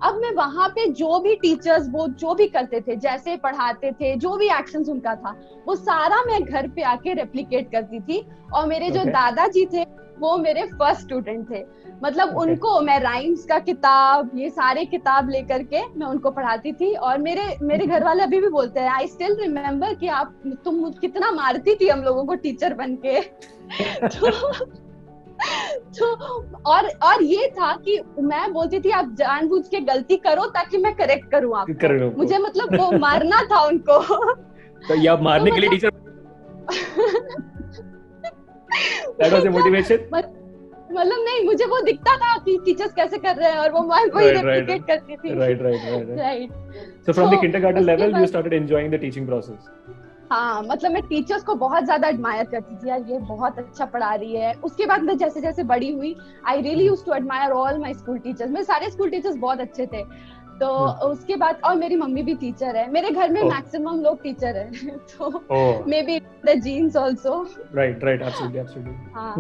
अब मैं वहाँ पे जो भी टीचर्स वो जो भी करते थे, जैसे पढ़ाते थे, जो भी एक्शंस उनका था, वो सारा मैं घर पे आके रेप्लिकेट करती थी। और मेरे जो दादाजी थे वो मेरे फर्स्ट स्टूडेंट थे, मतलब उनको मैं राइम्स का किताब, ये सारे किताब लेकर के मैं उनको पढ़ाती थी। और मेरे घर वाले अभी भी बोलते हैं, आई स्टिल रिमेम्बर कि तुम कितना मारती थी हम लोगों को टीचर बन के। तो और ये था कि मैं बोलती थी आप जानबूझ के गलती करो ताकि मैं करेक्ट करूं आपको, मुझे मतलब वो मारना था उनको। तो ये आप मारने के लिए teacher That was the motivation? मतलब नहीं, मुझे वो दिखता था कि टीचर्स कैसे कर रहे हैं और वो मैं वही रेप्लिकेट करती थी। Right. So from the kindergarten level you started enjoying the teaching process. हाँ, मतलब मैं टीचर्स को बहुत ज्यादा एडमायर करती थी, यार ये बहुत अच्छा पढ़ा रही है। उसके बाद मैं जैसे जैसे बड़ी हुई, I really used to admire all my school teachers. मेरे सारे स्कूल टीचर्स बहुत अच्छे थे। तो उसके बाद, और मेरी मम्मी भी टीचर है, मेरे घर में मैक्सिमम लोग टीचर हैं, तो maybe the genes also. Right, absolutely. हाँ,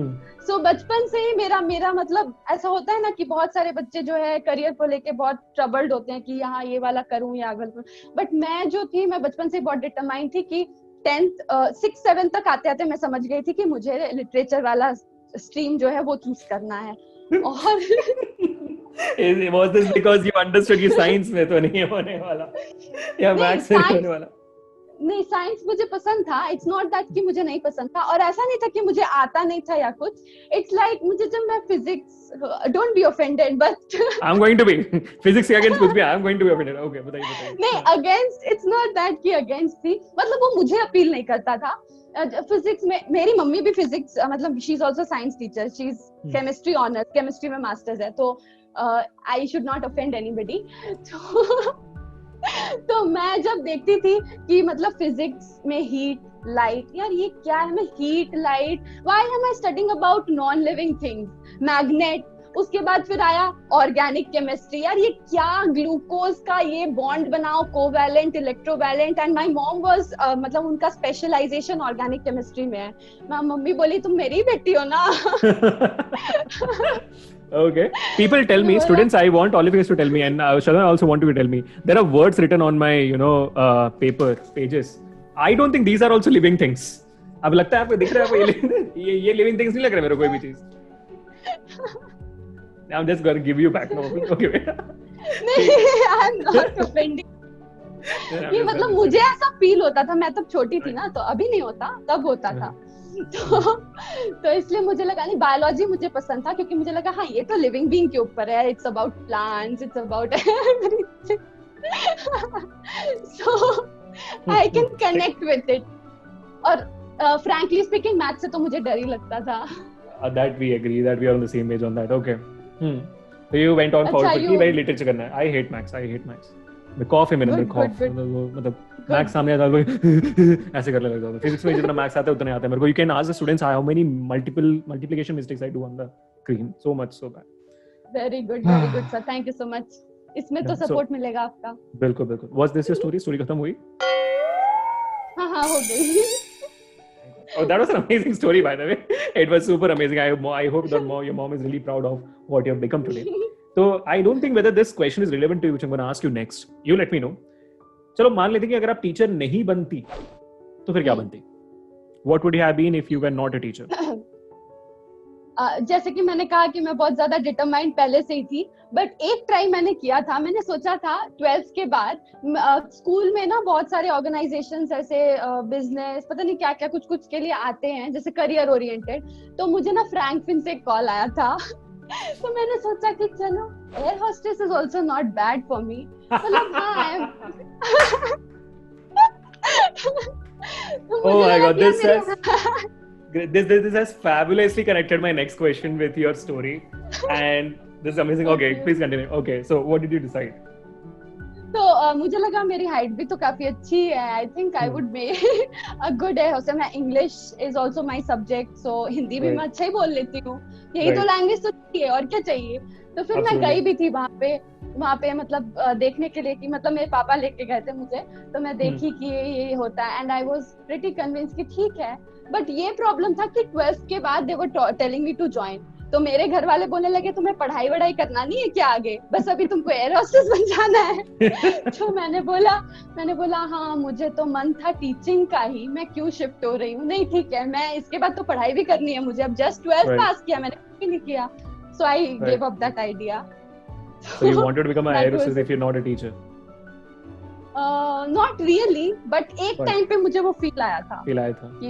सो बचपन से ही मेरा मतलब ऐसा होता है ना कि बहुत सारे बच्चे जो है करियर को लेके बहुत ट्रबल्ड होते हैं कि यहाँ ये वाला करूँ या आगे करूँ। बट मैं जो थी, मैं बचपन से बहुत डिटरमाइंड थी कि 6th 7th तक आते आते मैं समझ गई थी कि मुझे लिटरेचर वाला स्ट्रीम जो है वो चूज करना है। और was this because you understood कि साइंस में तो नहीं होने वाला या मैथ्स में होने वाला? नहीं, साइंस मुझे पसंद था. इट्स नॉट दैट कि मुझे नहीं पसंद था, और ऐसा नहीं था कि मुझे आता नहीं था या कुछ. इट्स लाइक मुझे जब मैं physics, don't be offended but I am going to be physics के अगेंस्ट कुछ भी, I am going to be offended. Okay, बताइए. नहीं, अगेंस्ट इट्स नॉट दैट कि अगेंस्ट थी, मतलब वो मुझे अपील नहीं करता था. फिजिक्स में मेरी मम्मी भी फिजिक्स, मतलब she is also science teacher, she is chemistry honours, chemistry में मास्टर्स है, तो I should not offend anybody. तो मैं जब देखती थी कि मतलब फिजिक्स में हीट लाइट, यार ये क्या है, मैं heat light, why am I studying about non living things, magnet. उसके बाद फिर आया ऑर्गेनिक केमिस्ट्री, यार ये क्या, ग्लूकोज का ये बॉन्ड बनाओ, covalent, electrovalent. And my mom was, मतलब उनका स्पेशलाइजेशन ऑर्गेनिक केमिस्ट्री में है. मम्मी बोली तुम मेरी बेटी हो ना. Okay, people tell me, students, I want all of you to tell me, and Shadhan also want you to tell me, there are words written on my paper pages. I don't think these are also living things. अब लगता है आपको दिख रहा है आपको ये living things नहीं लग रहा मेरे को कोई भी चीज. I'm just going to give you back. No, okay. नहीं, I'm not offending. ये मतलब मुझे ऐसा फील होता था, मैं तब छोटी थी ना, तो अभी नहीं होता, तब होता था. तो इसलिए मुझे लगा, नहीं, बायोलॉजी मुझे पसंद था, क्योंकि मुझे लगा हाँ ये तो लिविंग बीइंग के ऊपर है, it's about plants, it's about everything, so I can connect with it. और फ्रैंकली स्पीकिंग मैथ से तो मुझे डर ही लगता था. That we agree, that we are on the same page on that. Okay. So you went on forward कि भाई literature करना है. I hate maths. मैं कॉफ है मेरे अंदर, कॉफ मतलब मैथ्स सामने आता है ऐसे करने लग जाता हूं. फिजिक्स में जितना मैथ्स आता है उतना आता है मेरे को. You can ask the students how many multiplication mistakes I do on the screen. So much, so bad. Very good sir, thank you so much. इसमें तो सपोर्ट मिलेगा आपका. बिल्कुल. वाज दिस योर स्टोरी खत्म हुई? हां हो गई. Oh, that was an amazing story, by the way. It was super amazing. I hope that your mom is really proud of what you have become today. So I don't think whether this question is relevant to you, which I'm going to ask you next. You let me know. चलो मान लेते हैं कि अगर आप teacher नहीं बनती तो फिर क्या बनती? What would you have been if you were not a teacher? जैसे कि मैंने कहा कि मैं बहुत ज्यादा डिटरमाइंड पहले से ही थी, बट एक ट्राई मैंने किया था. मैंने सोचा था 12th के बाद स्कूल में ना बहुत सारे ऑर्गेनाइजेशंस ऐसे बिजनेस पता नहीं क्या क्या कुछ के लिए आते हैं, जैसे करियर ओरिएंटेड. तो मुझे ना फ्रैंकफिन से कॉल आया था. तो मैंने सोचा कि चलो air hostess is also not bad for me. मतलब हाँ, oh my god, this has fabulously connected my next question with your story, and this is amazing. Okay, please continue. Okay, so what did you decide? तो मुझे लगा मेरी height भी तो काफी अच्छी है. I think I would be a good air hostess. मैं English is also my subject, so Hindi भी मैं अच्छा ही बोल लेती हूँ. यही तो लैंग्वेज तो चाहिए, और क्या चाहिए. तो फिर मैं गई भी थी वहाँ पे मतलब देखने के लिए कि मतलब मेरे पापा लेके गए थे मुझे. तो मैं देखी कि ये होता है, and I was pretty convinced कि ठीक है. बट ये प्रॉब्लम था कि 12th के बाद they were telling me to join. तो मेरे घर वाले बोलने लगे तुम्हें पढ़ाई वढ़ाई करना नहीं है क्या आगे, बस अभी तुमको एयर होस्टेस बन जाना है. तो मैंने बोला हाँ मुझे तो मन था टीचिंग का ही, मैं क्यों शिफ्ट हो रही हूँ. नहीं ठीक है, मैं इसके बाद तो पढ़ाई भी करनी है मुझे. अब जस्ट 12th पास किया मैंने, कुछ भी नहीं किया. So I give up that idea. So you wanted to become an air hostess if you're not a teacher? Not really, but एक टाइम पे मुझे वो फील आया था.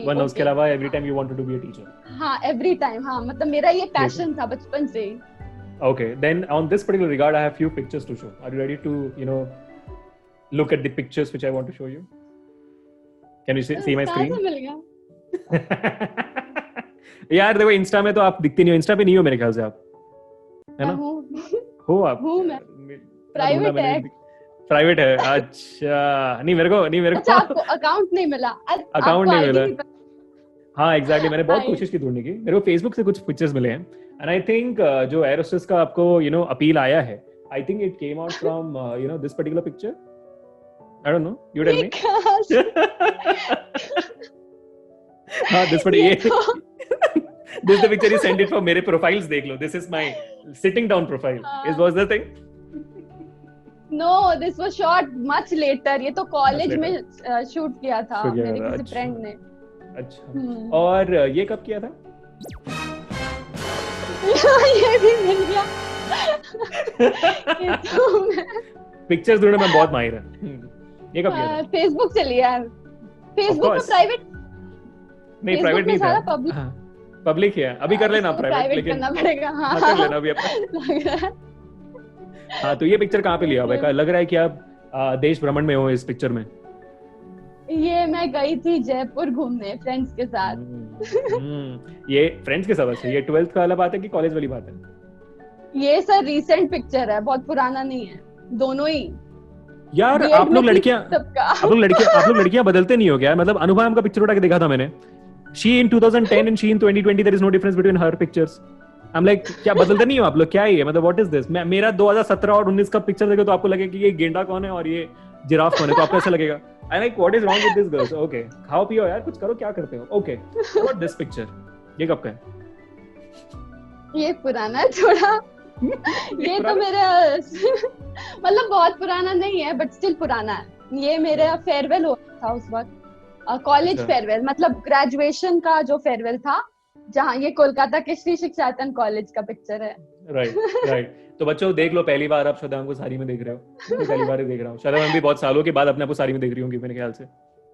वरना उसके अलावा every time you wanted to be a teacher? हाँ, every time. हाँ, मतलब मेरा ये passion था बचपन से ही. Okay, then on this particular regard, I have few pictures to show. Are you ready to, look at the pictures which I want to show you? Can you see my screen? कहाँ से मिल गया? यार देखो, Insta में तो आप दिखती नहीं हो. इंस्टा पे नहीं हो मेरे ख्याल से आप, है ना? हो आप? हूँ मैं. प्राइवेट है. अच्छा, नहीं मेरे को अच्छा, आपको अकाउंट नहीं मिला? अकाउंट नहीं मिला. हाँ एग्जैक्टली, मैंने बहुत कोशिश की ढूंढने की. मेरे को फेसबुक से कुछ पिक्चर्स मिले हैं, एंड आई थिंक जो एयर होस्टेस का आपको अपील आया है, I think it came out from this particular picture. I don't know, you tell me. हाँ, this is the picture you sent it for. मेरे profiles देख लो. This is my sitting down profile. Was the thing? No, this was shot much later. ये तो college में shoot किया था मेरे किसी फ्रेंड ने. अच्छा. और ये कब किया था? ये भी मिल गया. पिक्चर्स ढूंढने में बहुत माहिर है. ये कब किया था? फेसबुक से लिया है. फेसबुक में course. प्राइवेट, नहीं फेसबुक प्राइवेट में नहीं था, सारा पब्लिक, पब्लिक ही है, अभी कर लेना प्राइवेट, प्राइवेट लेकिन करना पड़ेगा। हाँ हाँ कर लेना अभी अपना। लग रहा है। हाँ तो ये पिक्चर कहाँ पे लिया हुआ है? लग रहा है कि आप देश भ्रमण में हो इस पिक्चर में। ये मैं गई थी जयपुर घूमने फ्रेंड्स के साथ। ये फ्रेंड्स के साथ है? ये 12th का वाला बात है कि कॉलेज वाली बात है? ये सर रीसेंट पिक्चर है, बहुत पुराना नहीं है, दोनों ही। यार B.Ed आप में लोग थी लड़कियां, सबका। आप लोग लड़कियां बदलते नहीं हो क्या? मतलब अनुभव का पिक्चर उठा के देखा था मैंने, she in 2010 and she in 2020, there is no difference between her pictures. I'm like, क्या बदलते नहीं हो आप लोग? क्या है ये? मतलब व्हाट इज दिस? मेरा 2017 और 19 का पिक्चर देखे तो आपको लगे कि ये गेंडा कौन है और ये जिराफ कौन है, तो आपको ऐसा लगेगा I like what is wrong with this girls? Okay खाओ पियो यार, कुछ करो, क्या करते हो? ओके व्हाट दिस पिक्चर, ये कब का है? ये पुराना है थोड़ा। ये तो मेरे मतलब बहुत पुराना नहीं है बट स्टिल पुराना है। ये मेरा फेयरवेल हुआ था उस वक्त, कॉलेज फेयरवेल, मतलब ग्रेजुएशन का जो फेयरवेल था, जहाँ ये कोलकाता के श्री शिक्षायतन कॉलेज का पिक्चर है। राइट। तो बच्चों देख लो, पहली बार आप शदाम को साड़ी में देख रहे हो, मैं पहली बार ही देख रहा हूँ। शदाम भी बहुत सालों के बाद अपने आप को साड़ी में देख रही होंगी मेरे ख्याल से।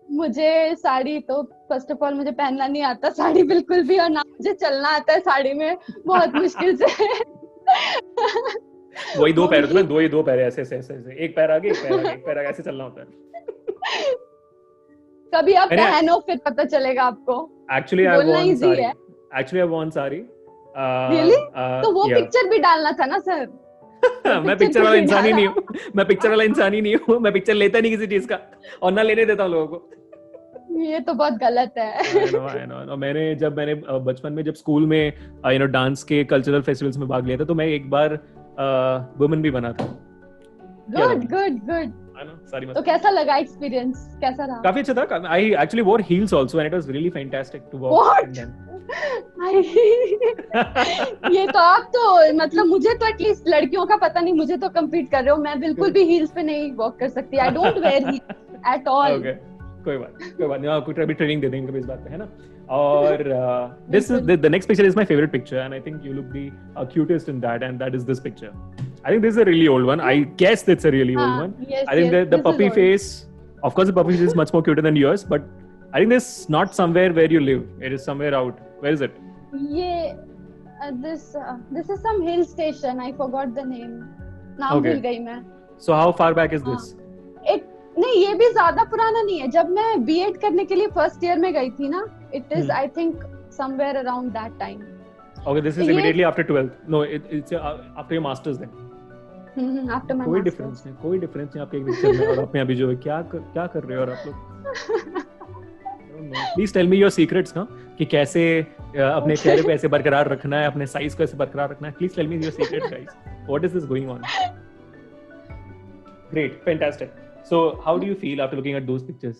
मुझे साड़ी तो फर्स्ट ऑफ ऑल मुझे पहनना नहीं आता साड़ी बिल्कुल भी, और ना मुझे चलना आता है साड़ी में, बहुत मुश्किल से। वही दो पैर होते हैं, दो पैर ऐसे ऐसे ऐसे, एक पैर आगे एक पैर आगे एक पैर आगे, ऐसे चलना होता है। कभी आप पहनो फिर पता चलेगा आपको। Actually I want sari. Really? तो वो पिक्चर भी डालना था ना सर। मैं पिक्चर वाला इंसान ही नहीं हूँ, मैं पिक्चर लेता नहीं किसी चीज का और ना लेने देता हूँ लोगों को। ये तो बहुत गलत है। I know. मैंने बचपन में जब स्कूल में डांस के कल्चरल फेस्टिवल्स में भाग लिया था, तो मैं एक बार वुमेन भी बना था। गुड। तो कैसा लगा एक्सपीरियंस, कैसा रहा? काफी अच्छा था। I actually wore heels also and it was really fantastic to walk in them. ये तो आप तो मतलब मुझे तो एटलीस्ट लड़कियों का पता नहीं, मुझे तो कम्पीट कर रहे हो, मैं बिल्कुल भी हील्स पे नहीं वॉक कर सकती। I don't wear heels at all. कोई बात नहीं, आपको कभी ट्रेनिंग दे देंगे कभी इस बात पे, है ना? और this is the next picture is my favorite picture and I think you look the cutest in that, and that is this picture. I think this is a really old one. I guess it's a really old one. Yes, I think the puppy face, of course the puppy face is much more cuter than yours, but I think this is not somewhere where you live. It is somewhere out. Where is it? This is some hill station. I forgot the name. नाम भूल गई मैं. So how far back is this? नहीं, ये भी ज्यादा पुराना नहीं है। जब मैं B.Ed करने के लिए फर्स्ट ईयर में गई थी ना, it is I think somewhere around that time. Okay, this is immediately after 12th. No, it's after your masters then. After my कोई masters. डिफरेंस नहीं आपके पिक्चर में और अपने अभी जो है क्या कर रहे हो और आप लोग? Please tell me your secrets ना, कि कैसे अपने चेहरे पे ऐसे बरकरार रखना है, अपने साइज को ऐसे बरकरार रखना है। Please tell me your secrets guys, what is this going on? Great, fantastic. So how do you feel after looking at those pictures?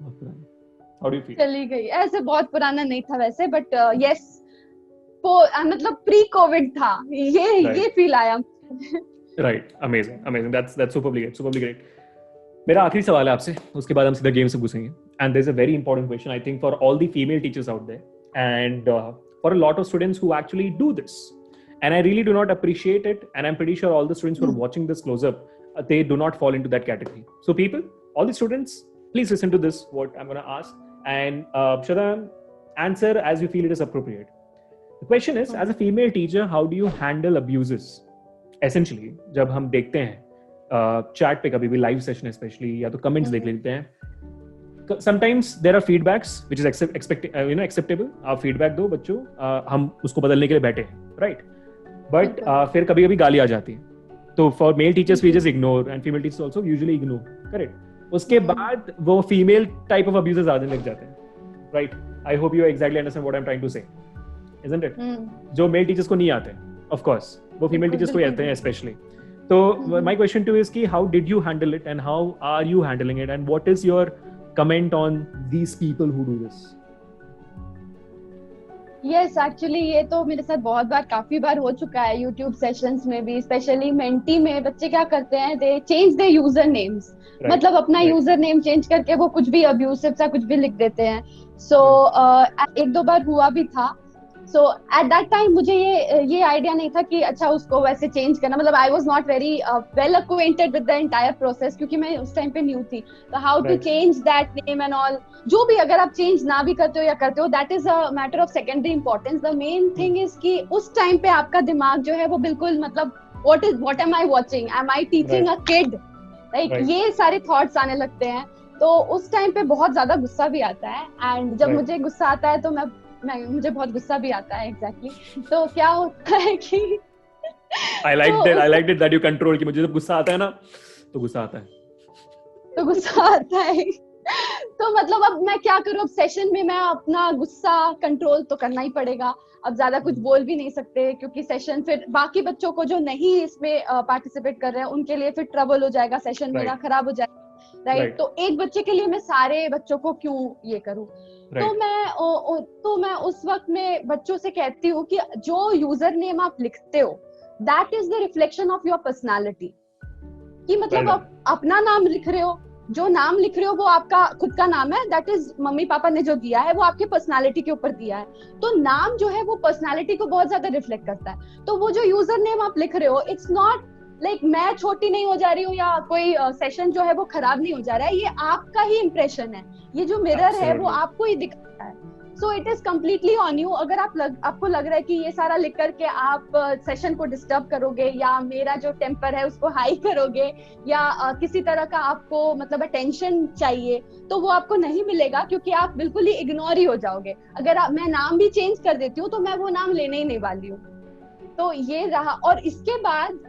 How do you feel? चली गई, ऐसे बहुत पुराना नहीं था वैसे, बट यस, मतलब प्री कोविड था ये फील आया। Right, amazing, that's superbly great. मेरा आखिरी सवाल है आपसे, उसके बाद हम सीधा गेम से घुसेंगे। And there's a very important question, I think, for all the female teachers out there, and for a lot of students who actually do this. And I really do not appreciate it, and I'm pretty sure all the students who are watching this close up, they do not fall into that category. So people, all the students, please listen to this, what I'm going to ask, and Shadam, answer as you feel it is appropriate. The question is, as a female teacher, how do you handle abuses? Essentially, जब हम देखते हैं chat पे कभी भी live session especially, या तो comments देख लेते हैं, sometimes there are feedbacks which is acceptable. आप feedback दो बच्चों, हम उसको बदलने के लिए बैठे हैं, right? But फिर कभी-कभी गाली आ जाती है, तो for male teachers we just ignore, and female teachers also usually ignore, correct? उसके बाद वो female type of abuses आने लग जाते हैं, right? I hope you exactly understand what I'm trying to say, isn't it? जो male teachers को नहीं आते, of course, वो female teachers को आते हैं especially. So my question to you is कि how did you handle it, and how are you handling it, and what is your comment on these people who do this? Yes, actually ये तो मेरे साथ बहुत बार, काफी बार हो चुका है YouTube सेशंस में भी, स्पेशली मेंटी में। बच्चे क्या करते हैं, दे चेंज देयर यूजर नेम्स, मतलब अपना यूजर नेम चेंज करके वो कुछ भी अब्यूसिव सा कुछ भी लिख देते हैं। सो एक दो बार हुआ भी था, सो एट दैट टाइम मुझे ये आइडिया नहीं था कि अच्छा उसको वैसे चेंज करना, मतलब I was not very well acquainted with the entire process, क्योंकि मैं उस टाइम पे न्यू थी, तो how to change that name and all, जो भी अगर आप चेंज ना भी करते हो या करते हो, that is a matter of secondary importance. The main thing is कि उस टाइम पे आपका दिमाग जो है वो बिल्कुल मतलब what am I watching, am I teaching a kid, like ये सारे थॉट्स आने लगते हैं। तो उस टाइम पे बहुत ज्यादा गुस्सा भी आता है, एंड जब मुझे गुस्सा आता है तो मुझे बहुत गुस्सा भी आता है एग्जैक्टली तो क्या होता है कि I liked it that you control कि मुझे जब गुस्सा आता है ना तो गुस्सा आता है, तो गुस्सा आता है तो मतलब अब मैं क्या करूं, अब सेशन में मैं अपना गुस्सा कंट्रोल तो करना ही पड़ेगा, अब ज्यादा कुछ बोल भी नहीं सकते, क्योंकि सेशन फिर बाकी बच्चों को जो नहीं इसमें पार्टिसिपेट कर रहे हैं उनके लिए फिर ट्रबल हो जाएगा, सेशन मेरा खराब हो जाएगा, राइट। तो एक बच्चे के लिए मैं सारे बच्चों को क्यों ये करूं, तो मैं उस वक्त में बच्चों से कहती हूँ कि जो यूजर नेम आप लिखते हो that is the reflection of your personality, कि मतलब आप अपना नाम लिख रहे हो, जो नाम लिख रहे हो वो आपका खुद का नाम है, दैट इज मम्मी पापा ने जो दिया है वो आपके पर्सनालिटी के ऊपर दिया है, तो नाम जो है वो पर्सनालिटी को बहुत ज्यादा रिफ्लेक्ट करता है। तो वो जो यूजर नेम आप लिख रहे हो, इट्स नॉट लाइक मैं छोटी नहीं हो जा रही हूँ या कोई सेशन जो है वो खराब नहीं हो जा रहा है, ये आपका ही इंप्रेशन है, ये जो मिरर है वो आपको ही दिखाता है। So it is completely on you, अगर आपको लग रहा है कि ये सारा लिख करके आप सेशन को डिस्टर्ब करोगे या मेरा जो टेम्पर है उसको हाई करोगे या किसी तरह का आपको मतलब अटेंशन चाहिए, तो वो आपको नहीं मिलेगा, क्योंकि आप बिल्कुल ही इग्नोर ही हो जाओगे। अगर मैं नाम भी चेंज कर देती हूँ तो मैं वो नाम लेने ही नहीं वाली हूँ। तो ये रहा। और इसके बाद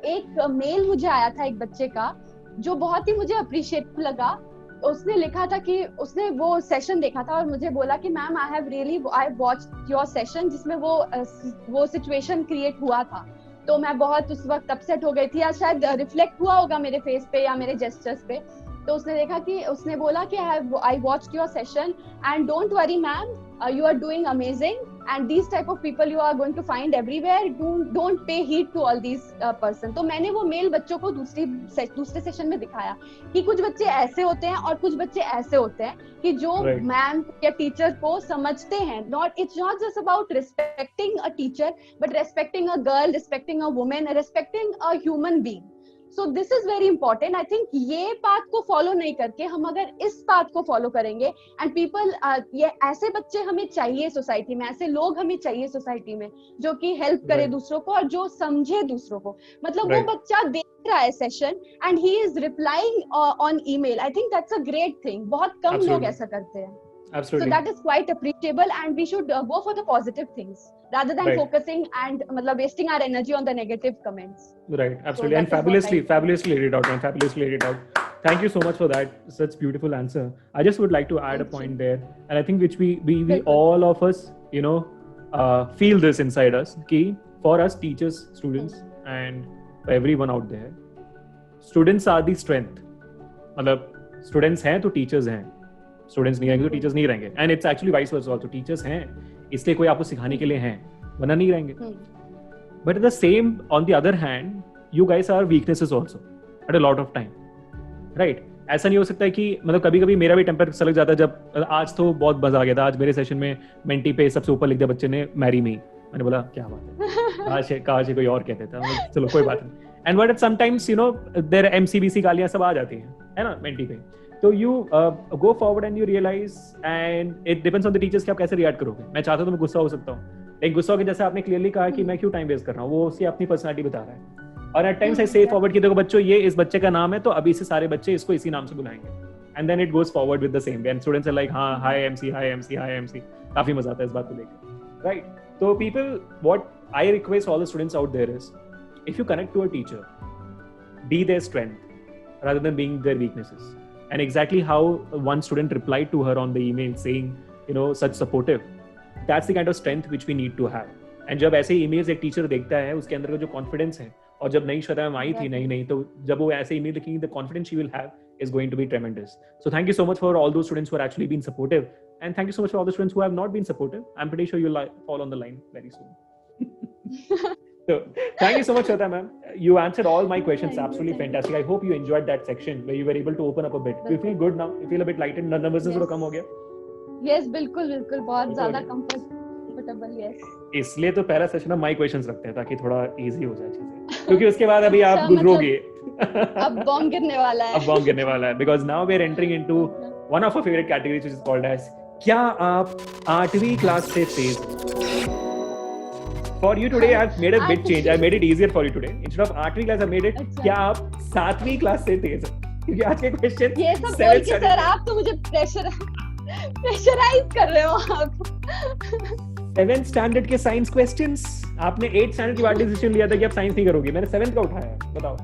एक मेल मुझे आया था एक बच्चे का जो बहुत ही मुझे अप्रिशिएट लगा। उसने लिखा था कि उसने वो सेशन देखा था और मुझे बोला कि ma'am I watched your session, जिसमें वो सिचुएशन क्रिएट हुआ था, तो मैं बहुत उस वक्त अपसेट हो गई थी, या शायद रिफ्लेक्ट हुआ होगा मेरे फेस पे या मेरे जेस्चर्स पे। तो उसने बोला कि I watched your session and don't worry ma'am, you are doing amazing, and these type of people you are going to find everywhere, don't pay heed to all these person। तो मैंने वो mail बच्चों को दूसरे session में दिखाया कि कुछ बच्चे ऐसे होते हैं और कुछ बच्चे ऐसे होते हैं कि जो मैम या टीचर को समझते हैं, it's not just about respecting a teacher but respecting a girl, respecting a woman, respecting a human being। So this is very important। I think ये बात को फॉलो नहीं करके हम अगर इस बात को फॉलो करेंगे एंड पीपल, ये ऐसे बच्चे हमें चाहिए सोसाइटी में, ऐसे लोग हमें चाहिए सोसाइटी में जो कि हेल्प करे दूसरों को और जो समझे दूसरों को। मतलब वो बच्चा देख रहा है session and he is replying on email, I think that's a great thing. बहुत कम लोग ऐसा करते हैं। Absolutely. So that is quite appreciable, and we should go for the positive things rather than focusing and wasting our energy on the negative comments. Right, absolutely. So and fabulously laid it out, man. Fabulously laid it out. Thank you so much for that. Such beautiful answer. I just would like to add a point there, and I think which we all of us, feel this inside us. Ki for us teachers, students, and for everyone out there, students are the strength. मतलब students हैं तो teachers हैं, students नहीं रहेंगे तो teachers नहीं रहेंगे, and it's actually vice versa also. Teachers हैं इसलिए कोई आपको सिखाने के लिए हैं, वरना नहीं रहेंगे। But at the same on the other hand you guys are weaknesses also at a lot of time, right. ऐसा नहीं हो सकता है कि मतलब कभी कभी मेरा भी टेम्पर सलग जाता है। जब आज तो बहुत मजा आ गया था, आज मेरे सेशन में मेंटी पे सबसे ऊपर लिख दिया बच्चे ने मैरी मी। मैंने बोला क्या बात है, काश कोई और कहते था, चलो कोई बात नहीं। And but sometimes there MCBC गालियां सब आ जाती हैं, है ना, मेंटी पे। तो you go forward and you realize, and it depends on the teachers कि आप कैसे रिएक्ट करोगे। मैं चाहता हूं तो मैं गुस्सा हो सकता हूँ, एक गुस्सा होकर जैसे आपने क्लियरली कहा कि मैं क्यों टाइम वेस्ट कर रहा हूँ, वो उसकी अपनी पर्सनालिटी बता रहा है। और एट टाइम्स आई से फॉरवर्ड कि देखो बच्चों, ये इस बच्चे का नाम है तो अभी से सारे बच्चे इसको इसी नाम से बुलाएंगे, and then it goes forward with the same way, and students are like हाँ hi MC, hi MC, hi MC. काफी मजा आता है इस बात को लेकर, राइट। तो people, what I request all the students out there is, if you connect to a teacher, be their strength rather than being their weaknesses. And exactly how one student replied to her on the email saying, such supportive, that's the kind of strength which we need to have. And जब ऐसे emails एक teacher देखता है, उसके अंदर का जो confidence है, और जब नई श्वेता मैम आई थी नहीं तो जब वो ऐसे email लिखेंगी, the confidence she will have is going to be tremendous. So thank you so much for all those students who are actually been supportive, and thank you so much for all the students who have not been supportive. I'm pretty sure you'll fall on the line very soon. So thank you so much, Shweta ma'am. You answered all my questions. Absolutely fantastic. I hope you enjoyed that section where you were able to open up a bit. Do you feel good now? You feel a bit lightened? Nervousness थोड़ा कम हो गया? Yes, बिल्कुल बहुत ज़्यादा comfort comfortable, yes. इसलिए तो पहला session में माई क्वेश्चंस रखते हैं ताकि थोड़ा इजी हो जाए चीजें, क्योंकि उसके बाद अभी आप अच्छा, गुजरोगे। अब बॉम्ब गिरने वाला है। अब बॉम्ब गिरने वाला है, because now we are entering into one of our favourite categories which is called as क्या आप 8वीं क्लास से तेज हो? For you today, I've made a bit change. I made it easier for you today. Instead of 8वीं class, I made it अच्छा। क्या आप 7वीं class से तेज हो? क्योंकि आज के क्वेश्चन ये सब बोल के सर आप तो मुझे प्रेशराइज कर रहे हो आप। 7th स्टैंडर्ड के साइंस क्वेश्चंस। आपने 8th स्टैंडर्ड के बाद डिसीजन लिया था कि आप साइंस नहीं करोगे, मैंने 7th का उठाया, बताओ।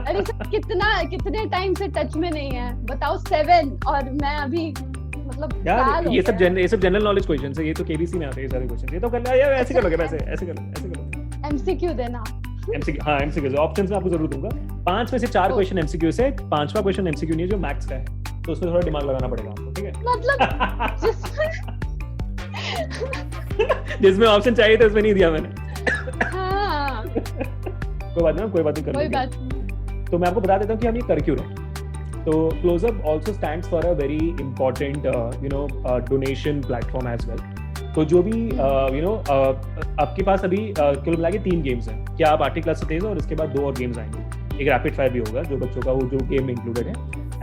अरे सर कितने टाइम से टच में नहीं है, बताओ 7 और मैं अभी मतलब यार ये सब जनरल नॉलेज क्वेश्चंस है, ये तो केबीसी में आते हैं ये सारे क्वेश्चंस। ये तो कर यार ऐसे कर लोगे, वैसे ऐसे कर लो। एमसीक्यू देना। एमसीक्यू, हां एमसीक्यू ऑप्शंस में आपको जरूर दूंगा। 5 में से 4 क्वेश्चन एमसीक्यू से, 5वां क्वेश्चन एमसीक्यू नहीं है जो मैथ्स का है, तो उसमें थोड़ा दिमाग लगाना पड़ेगा आपको, ठीक है? मतलब जिसमें ऑप्शन चाहिए था उसमें नहीं दिया मैंने। हाँ, कोई बात नहीं कर कोई लेंगे। बात नहीं। तो मैं आपको बता देता हूँ कि हम ये कर क्यों रहे हैं। तो Closeup also stands for a very important donation platform as well. तो जो भी आपके पास अभी कुल मिला के 3 गेम्स हैं, क्या आप 8वीं क्लास से तेज हो, और इसके बाद 2 और गेम्स आएंगे, एक रैपिड फायर भी होगा जो बच्चों का वो जो गेम में इंक्लूडेड है।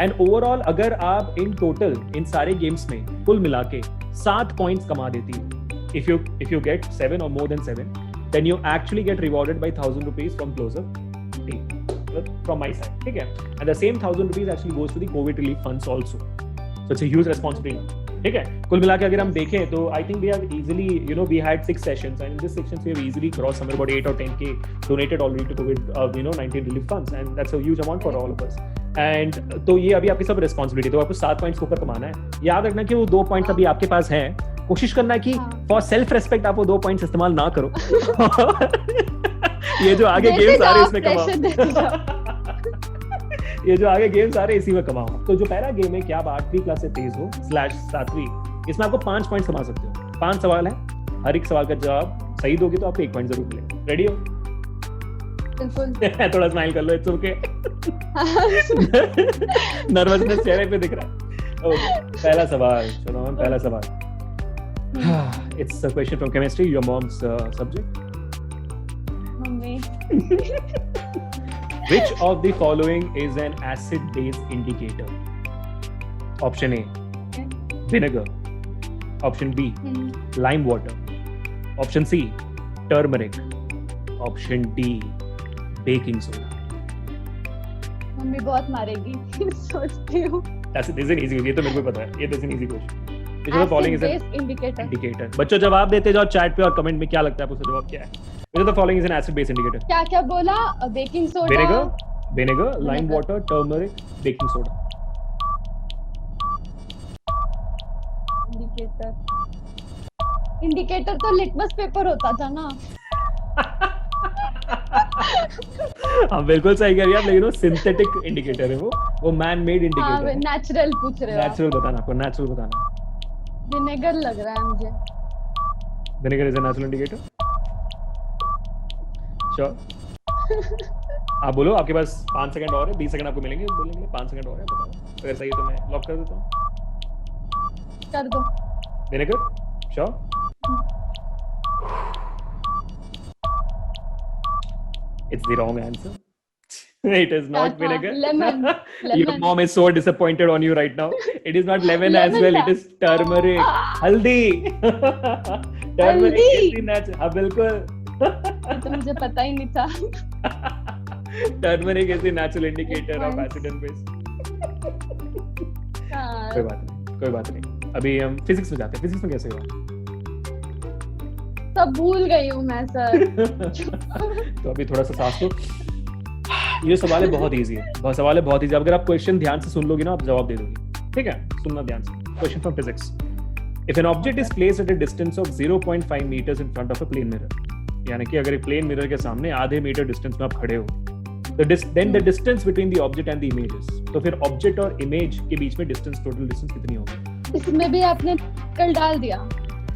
एंड ओवरऑल अगर आप इन टोटल इन सारे गेम्स में कुल मिला के 7 पॉइंट्स कमा देती हो, if you get 7 or more than 7, then you actually get rewarded by 1,000 rupees from Closeup team, from my side, ठीक है? And the same 1,000 rupees actually goes to the COVID relief funds also. So it's a huge responsibility, ठीक है? कुल मिला के अगर हम देखें तो I think we have easily, we had 6 sessions, and in this sessions we have easily crossed somewhere about 8 or 10K donated already to COVID 19 relief funds, and that's a huge amount for all of us. And तो ये अभी आपकी सब responsibility, तो आपको 7 points ऊपर कमाना है। याद रखना कि वो 2 पॉइंट्स अभी आपके पास हैं, कोशिश करना है कि फॉर सेल्फ रेस्पेक्ट आप वो 2 पॉइंट्स इस्तेमाल ना करो। ये जो आगे गेम्स आ रहे हैं इसमें कमाओ। ये जो आगे गेम्स आ रहे हैं इसी में कमाओ। तो जो पहला गेम है क्या आप 8वीं क्लास से तेज हो /7वीं, इसमें आपको 5 पॉइंट्स कमा सकते हो। 5 सवाल है, हर एक सवाल का जवाब सही दोगे तो आपको 1 पॉइंट जरूर मिलेगा। रेडी हो? बिल्कुल। थोड़ा स्माइल कर लो, इट्स ओके। नर्वसनेस चेहरे पे दिख रहा है। ओके, पहला सवाल, चलो हम पहला सवाल। It's a question from chemistry, your mom's subject. Mummy. Which of the following is an acid-base indicator? Option A, vinegar. Option B, lime water. Option C, turmeric. Option D, baking soda. Mummy बहुत मारेगी। सोचती हूँ। This is an easy, ये तो मेरे को पता है, ये तो an easy question. Which of the following is an Acid-base indicator. बच्चों जवाब देते जाओ चैट पे और कमेंट में क्या लगता है आपको जवाब क्या है? Which of the following is an acid-base indicator? क्या बोला? Baking soda, vinegar, lime water, turmeric, baking soda. Indicator तो लिटमस पेपर होता था ना। हाँ बिल्कुल सही कह रही है आप, लेकिन वो सिंथेटिक इंडिकेटर है, वो मैन मेड इंडिकेटर है। नेचुरल पूछ रहे हो? नेचुरल बताना आपको, नेचुरल बताना। विनेगर लग रहा है मुझे। Vinegar is a natural indicator? Sure? आप बोलो, आपके पास 5 सेकंड और है, 20 सेकंड आपको मिलेंगे बोलने के लिए, 5 सेकंड और है, बताओ। अगर सही है तो मैं लॉक कर देता हूँ। कर दो। Vinegar? Sure? It's the wrong answer. It is not vinegar. Lemon. Your mom is so disappointed on you right now. It is not lemon as well. It is turmeric. Haldi. Turmeric is the natural. हाँ बिल्कुल। तो मुझे पता ही नहीं था। Turmeric is the natural indicator of acid and base. कोई बात नहीं। अभी हम फिजिक्स में जाते हैं। फिजिक्स में कैसे हुआ? सब भूल गई हूँ मैं सर। तो अभी थोड़ा सा सांस लो। ये सवाल है बहुत इजी है, सवाल है बहुत इजी। अगर आप क्वेश्चन ध्यान से सुन लोगे ना, आप जवाब दे दोगे, ठीक है? सुनना ध्यान से। Question from physics. If an object is placed at a distance of 0.5 metres in front of a plane mirror, यानी कि अगर एक प्लेन मिरर के सामने आधे मीटर डिस्टेंस में आप खड़े हो, then the distance between the object and the images, तो फिर ऑब्जेक्ट और इमेज के बीच में डिस्टेंस, टोटल डिस्टेंस कितनी होगी? इसमें भी आपने कल डाल दिया।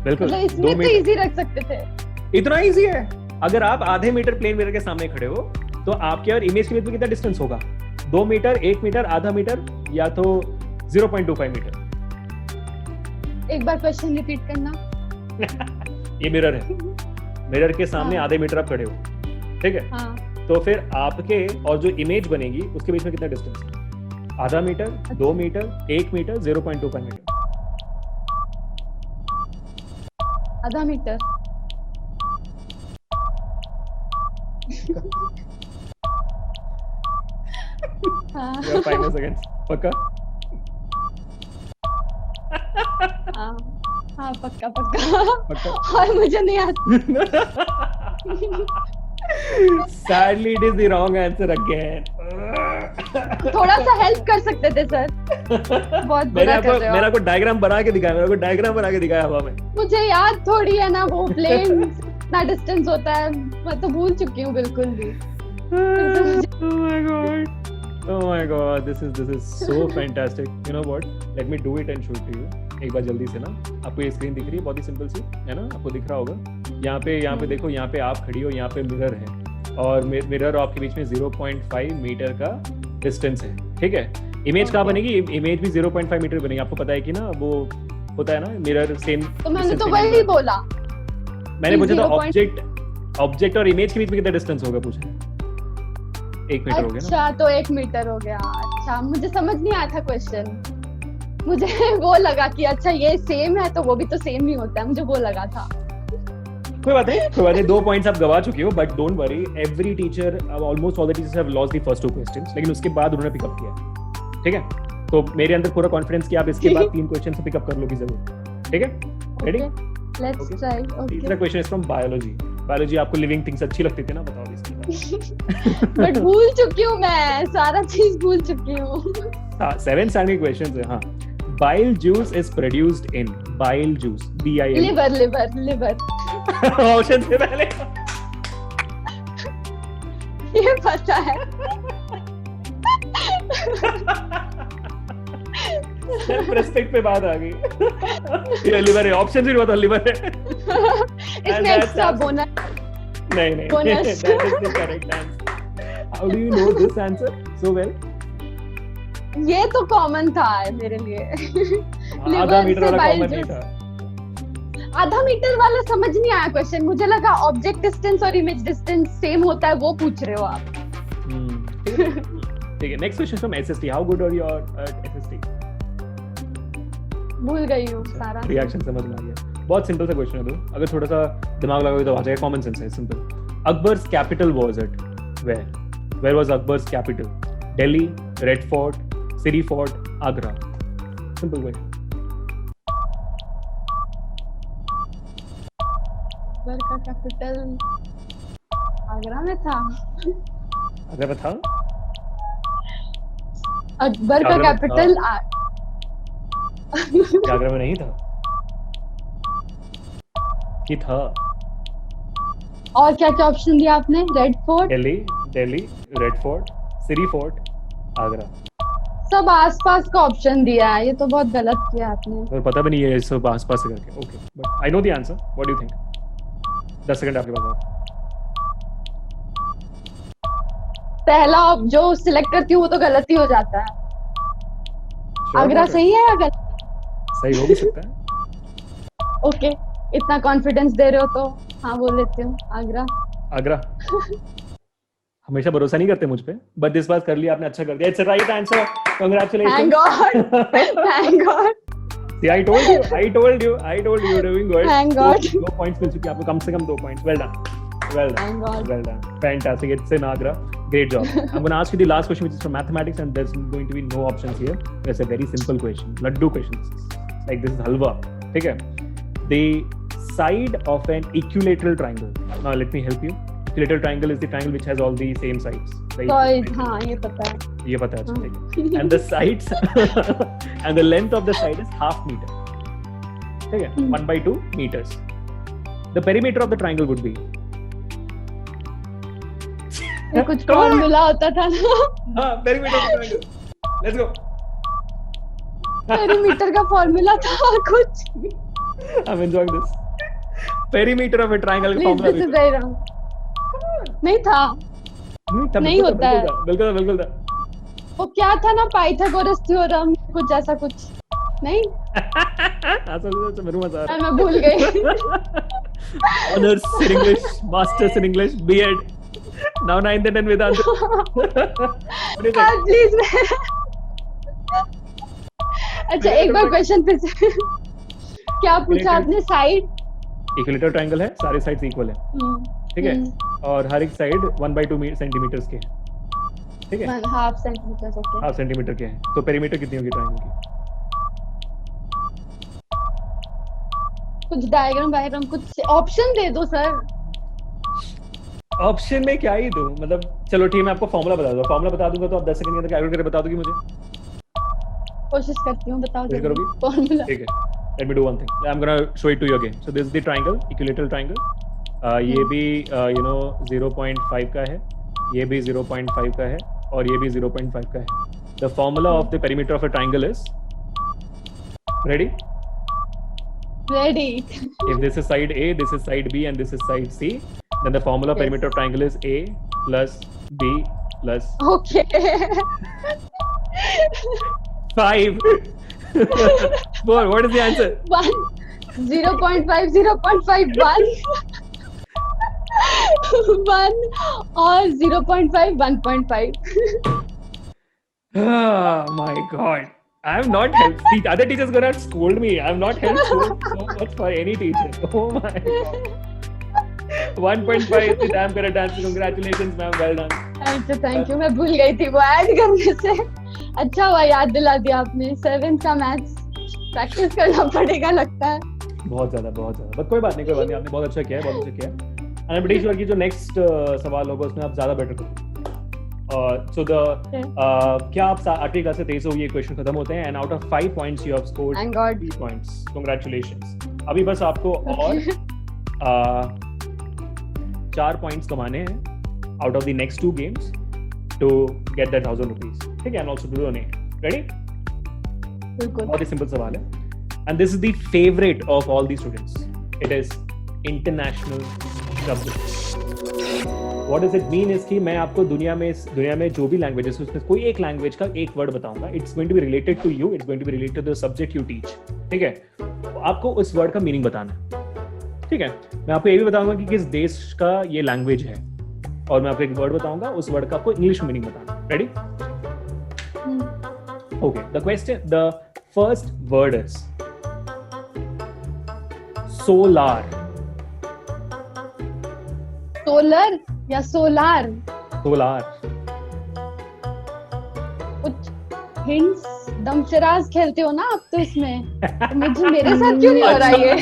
बिल्कुल, मतलब इसमें तो इजी रख सकते थे। इतना इजी है। अगर आप आधे मीटर प्लेन मिरर के सामने खड़े हो तो आपके और इमेज के बीच में कितना डिस्टेंस होगा? 2 मीटर, 1 मीटर, आधा मीटर, या तो 0.25 मीटर। एक बार क्वेश्चन रिपीट करना। ये मिरर है, मिरर के सामने हाँ। आधे मीटर आप खड़े हो, ठीक है? हाँ, तो फिर आपके और जो इमेज बनेगी उसके बीच में कितना डिस्टेंस है? आधा मीटर, 2 मीटर, 1 मीटर, 0.25 मीटर। आधा मीटर। हाँ, You have 5 more seconds. पक्का? हाँ, हाँ, पक्का पक्का। पक्का? और मुझे नहीं आता। Sadly, it is the wrong answer again. थोड़ा सा हेल्प कर सकते थे सर। बहुत बुरा कर रहे हो। मेरा को डायग्राम बना के दिखाया, मेरा को डायग्राम बना के दिखाया हवा में। मुझे याद थोड़ी है ना वो प्लेन कितना डिस्टेंस होता है, मैं तो भूल चुकी हूँ बिल्कुल भी। Oh my god. Oh my god, this is so fantastic. You know what? Let me do it and show it to you. एक बार जल्दी से ना, आपको ये स्क्रीन दिख रही है, बहुत ही सिंपल सी है ना, आपको दिख रहा होगा। यहाँ पे देखो, यहाँ पे आप खड़ी हो, यहाँ पे मिरर है और मिरर आपके बीच में 0.5 मीटर का डिस्टेंस है, ठीक है? इमेज कहाँ बनेगी? इमेज भी 0.5 मीटर बनेगी। आपको पता है कि ना वो होता है ना मिरर सेम। तो मैंने तो वही बोला। मैंने पूछा था 0.5 ऑब्जेक्ट और इमेज के बीच में कितना डिस्टेंस होगा पूछा। 1 मीटर हो गया ना? अच्छा, तो 1 मीटर हो गया। अच्छा, मुझे समझ नहीं आया था क्वेश्चन। मुझे वो लगा कि अच्छा ये सेम है तो वो भी तो सेम ही होता है, मुझे वो लगा था। कोई बात नहीं, 2 पॉइंट्स आप गवा चुके हो, but don't worry, every teacher, almost all the teachers have lost the first 2 questions, लेकिन उसके बाद उन्होंने पिकअप किया, ठीक है? तो मेरे अंदर पूरा कॉन्फिडेंस कि आप इसके बाद 3 क्वेश्चन से पिकअप कर लोगे जरूर, ठीक है? रेडी? Let's try. तीसरा क्वेश्चन इज फ्रॉम बायोलॉजी। आपको लिविंग थिंग्स अच्छी लगती थी ना, बताओ इसकी। बट भूल चुकी हूँ मैं, सारा चीज भूल चुकी हूँ। 7th स्टैंडर्ड के क्वेश्चंस है। हाँ, bile juice is produced in bile juice, BILE। Liver. Option से पहले ये पता है। सेल्फ रेस्पेक्ट पे बात आ गई। ये लिवर है, ऑप्शन भी बता, लिवर है। इसमें एक्स्ट्रा बोनस। नहीं Bonus. that is the correct answer. How do you know this answer so well? ये तो कॉमन था मेरे लिए। आधा Liver मीटर से वाला bile कॉमन नहीं juice। था। आधा मीटर वाला समझ नहीं आया क्वेश्चन। मुझे लगा ऑब्जेक्ट डिस्टेंस और इमेज डिस्टेंस सेम होता है, वो पूछ रहे हो आप। ठीक है, next question from SST। How good are you at SST? भूल गई हूँ सारा। रिएक्शन समझ में आ गया। बहुत सिंपल सा क्वेश्चन है, तो अगर थोड़ा सा दिमाग लगाओगे तो आ जाएगा। कॉमन सेंस है, simple. Akbar's capital was at where was Akbar's capital? Delhi, red fort, Siri fort, Agra. Simple question. Akbar का कैपिटल आगरा में था। अगर था अकबर का आगरा में कैपिटल आगरा में नहीं था कि था? और क्या क्या ऑप्शन दिया आपने? Red fort. Delhi, red fort, Siri fort, Agra. सब आसपास का ऑप्शन दिया है, ये तो बहुत गलत किया आपने। और पता भी नहीं है सब आसपास से करके। Okay, but I know the answer. What do you think? 10 second आपके पास और। पहला जो सिलेक्ट करती हूँ वो तो गलत ही हो जाता है। आगरा सही है या गलत? सही हो भी सकता है। ओके, इतना कॉन्फिडेंस दे रहे हो तो हाँ बोल लेती हूँ, आगरा। हमेशा भरोसा नहीं करते मुझ पे, बट इस बार कर लिया आपने, अच्छा कर दिया। It's right answer, congratulations. Thank God. See, I told you, you're doing good. Thank God. 2 points मिल चुके हैं आपको, कम से कम 2 points. Well Thank God. Fantastic. It's in Agra. Great job. I'm going to ask you the last question, which is from mathematics, and there's going to be no options here. It's a very simple question. Laddu questions. Like this is halwa. Okay? The side of an equilateral triangle. Now let me help you. Equilateral triangle is the triangle which has all the same sides. Right? हाँ, ये पता है। ये पता है, अच्छा, ठीक है। And the sides and the length of the side is ½ meter. ठीक है? 1/2 meters. The perimeter of the triangle would be. ये कुछ फॉर्मूला होता था ना। हाँ, perimeter of the triangle. Let's go. Perimeter का फॉर्मूला था कुछ। I'm enjoying this. Perimeter of a triangle का Please, formula. this is very wrong. नहीं था। नहीं होता है। बिल्कुल था। वो क्या था ना, पाइथागोरस थ्योरम, कुछ ऐसा कुछ। नहीं अच्छा मेरे मजा आ रहा मैं भूल गई. है. Honors in English, masters in English, B.Ed. Now 9th and Vedant. What do you think? Please. अच्छा एक बार क्वेश्चन फिर से. क्या पूछा आपने? साइड इक्विलेटरल ट्रायंगल है, सारे साइड्स इक्वल है, ठीक है, और हर एक साइड 1/2 सेंटीमीटर्स के है, ठीक है, 1/2 सेंटीमीटर. ओके. हाफ सेंटीमीटर के हैं. तो पेरीमीटर कितनी होगी ट्रायंगल की? कुछ डायग्राम कुछ ऑप्शन दे दो सर. ऑप्शन में क्या ही दूं, मतलब चलो ठीक है, मैं आपको फॉर्मूला बता दूंगा. फॉर्मूला बता दूंगा तो आप 10 सेकंड के अंदर कैलकुलेट करके बता दोगी मुझे? कोशिश करती हूँ. बताओ कोशिश करोगी? फॉर्मूला. ठीक है, let me do one thing. I'm gonna show it to you again. So this is the triangle, equilateral triangle. ये भी 0.5 का है, ये भी 0.5 का है, और ये भी 0.5 का है. The formula of the perimeter of a triangle is, ready? Ready. If this is side A, this is side B, and this is side C, then the formula Yes. perimeter of triangle is A plus B plus Okay. 5. 4. What is the answer? 1. 0.5 0.5 1 1 और 0.5 1.5. Oh my god. I'm not helped. The other teachers gonna scold me. I'm not helped so much for any teacher. Oh my god. 1.5 is the damn correct answer. Congratulations, ma'am. Well done. अच्छा thank you. मैं भूल गई थी वो add करने से. अच्छा हुआ याद दिला दिया आपने. 7th का मैथ्स प्रैक्टिस करना पड़ेगा लगता है. बहुत ज्यादा. बट कोई बात नहीं. आपने बहुत अच्छा किया है. And I'm pretty sure कि जो next सवाल होगा उसमें आप ज्यादा बेटर करोगे. So क्या आप 8वीं क्लास से 23 हो ये क्वेश्चन खत्म होते हैं, and out of 5 points you have scored Thank God. 3 points. Congratulations. अभी बस आपको और 4 points कमाने हैं out of the next 2 games to get that 1,000 rupees. ठीक है, and also to donate. Ready? बिल्कुल. बहुत ही सिंपल सवाल है, and this is the favorite of all the students. It is international subject. What does it mean is कि मैं आपको दुनिया में जो भी लैंग्वेजेस है उसमें कोई एक लैंग्वेज का एक वर्ड बताऊंगा. It's going to be related to you, it's going to be related to the subject you teach. ठीक है, तो आपको उस वर्ड का मीनिंग बताना है. ठीक है, मैं आपको ये भी बताऊंगा कि किस देश का ये लैंग्वेज है, और मैं आपको एक वर्ड बताऊंगा, उस वर्ड का आपको इंग्लिश में मीनिंग बताना है. Ready? Okay. The first word is solar. Solar या सोलार? सोलार. कुछ हिंट्स? दमशराज खेलते हो ना आप तो इसमें. मुझे मेरे साथ क्यों नहीं हो रहा ये?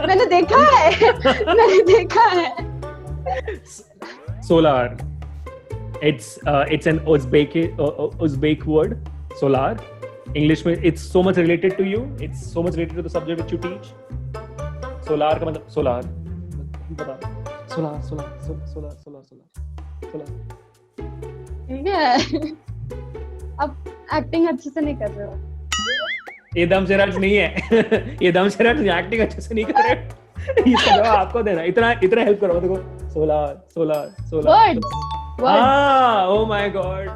मैंने देखा है. Solar. It's an Uzbek word. Solar. English में it's so much related to you. It's so much related to the subject which you teach. Solar का मतलब solar. बता. Solar. ठीक है. अब एक्टिंग अच्छे से नहीं कर रहे हो. ये दमशराज नहीं है. ये दमशराज एक्टिंग अच्छे से नहीं कर रहे. ये सब आपको देना. इतना हेल्प करो. देखो. Solar. Words. Oh my god.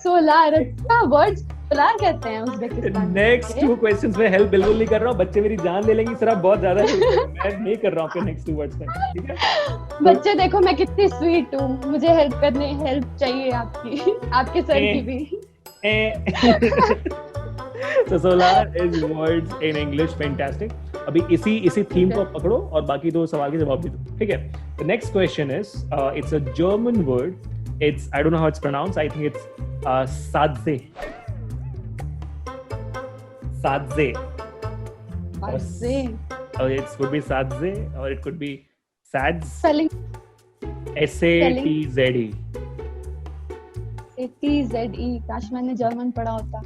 Solar. अच्छा, वर्ड्स सोलार कहते हैं उज़्बेकिस्तान. नेक्स्ट 2 क्वेश्चंस में हेल्प बिल्कुल नहीं कर रहा हूँ. बच्चे मेरी जान ले लेंगे सर, आप बहुत ज्यादा मैं नहीं कर रहा हूँ आपके नेक्स्ट 2 वर्ड्स में. ठीक है, बच्चे देखो मैं कितनी स्वीट हूँ. मुझे हेल्प चाहिए आपके सर की भी. So solar is words in English. Fantastic. अभी इसी थीम को पकड़ो और बाकी 2 सवाल के जवाब दे दो. ठीक है. The next question is it's a German word. I don't know how it's pronounced. I think it's Sadze. Or it could be Sadze or it could be Sads. Spelling. SATZE. ATZE. काश मैंने German पढ़ा होता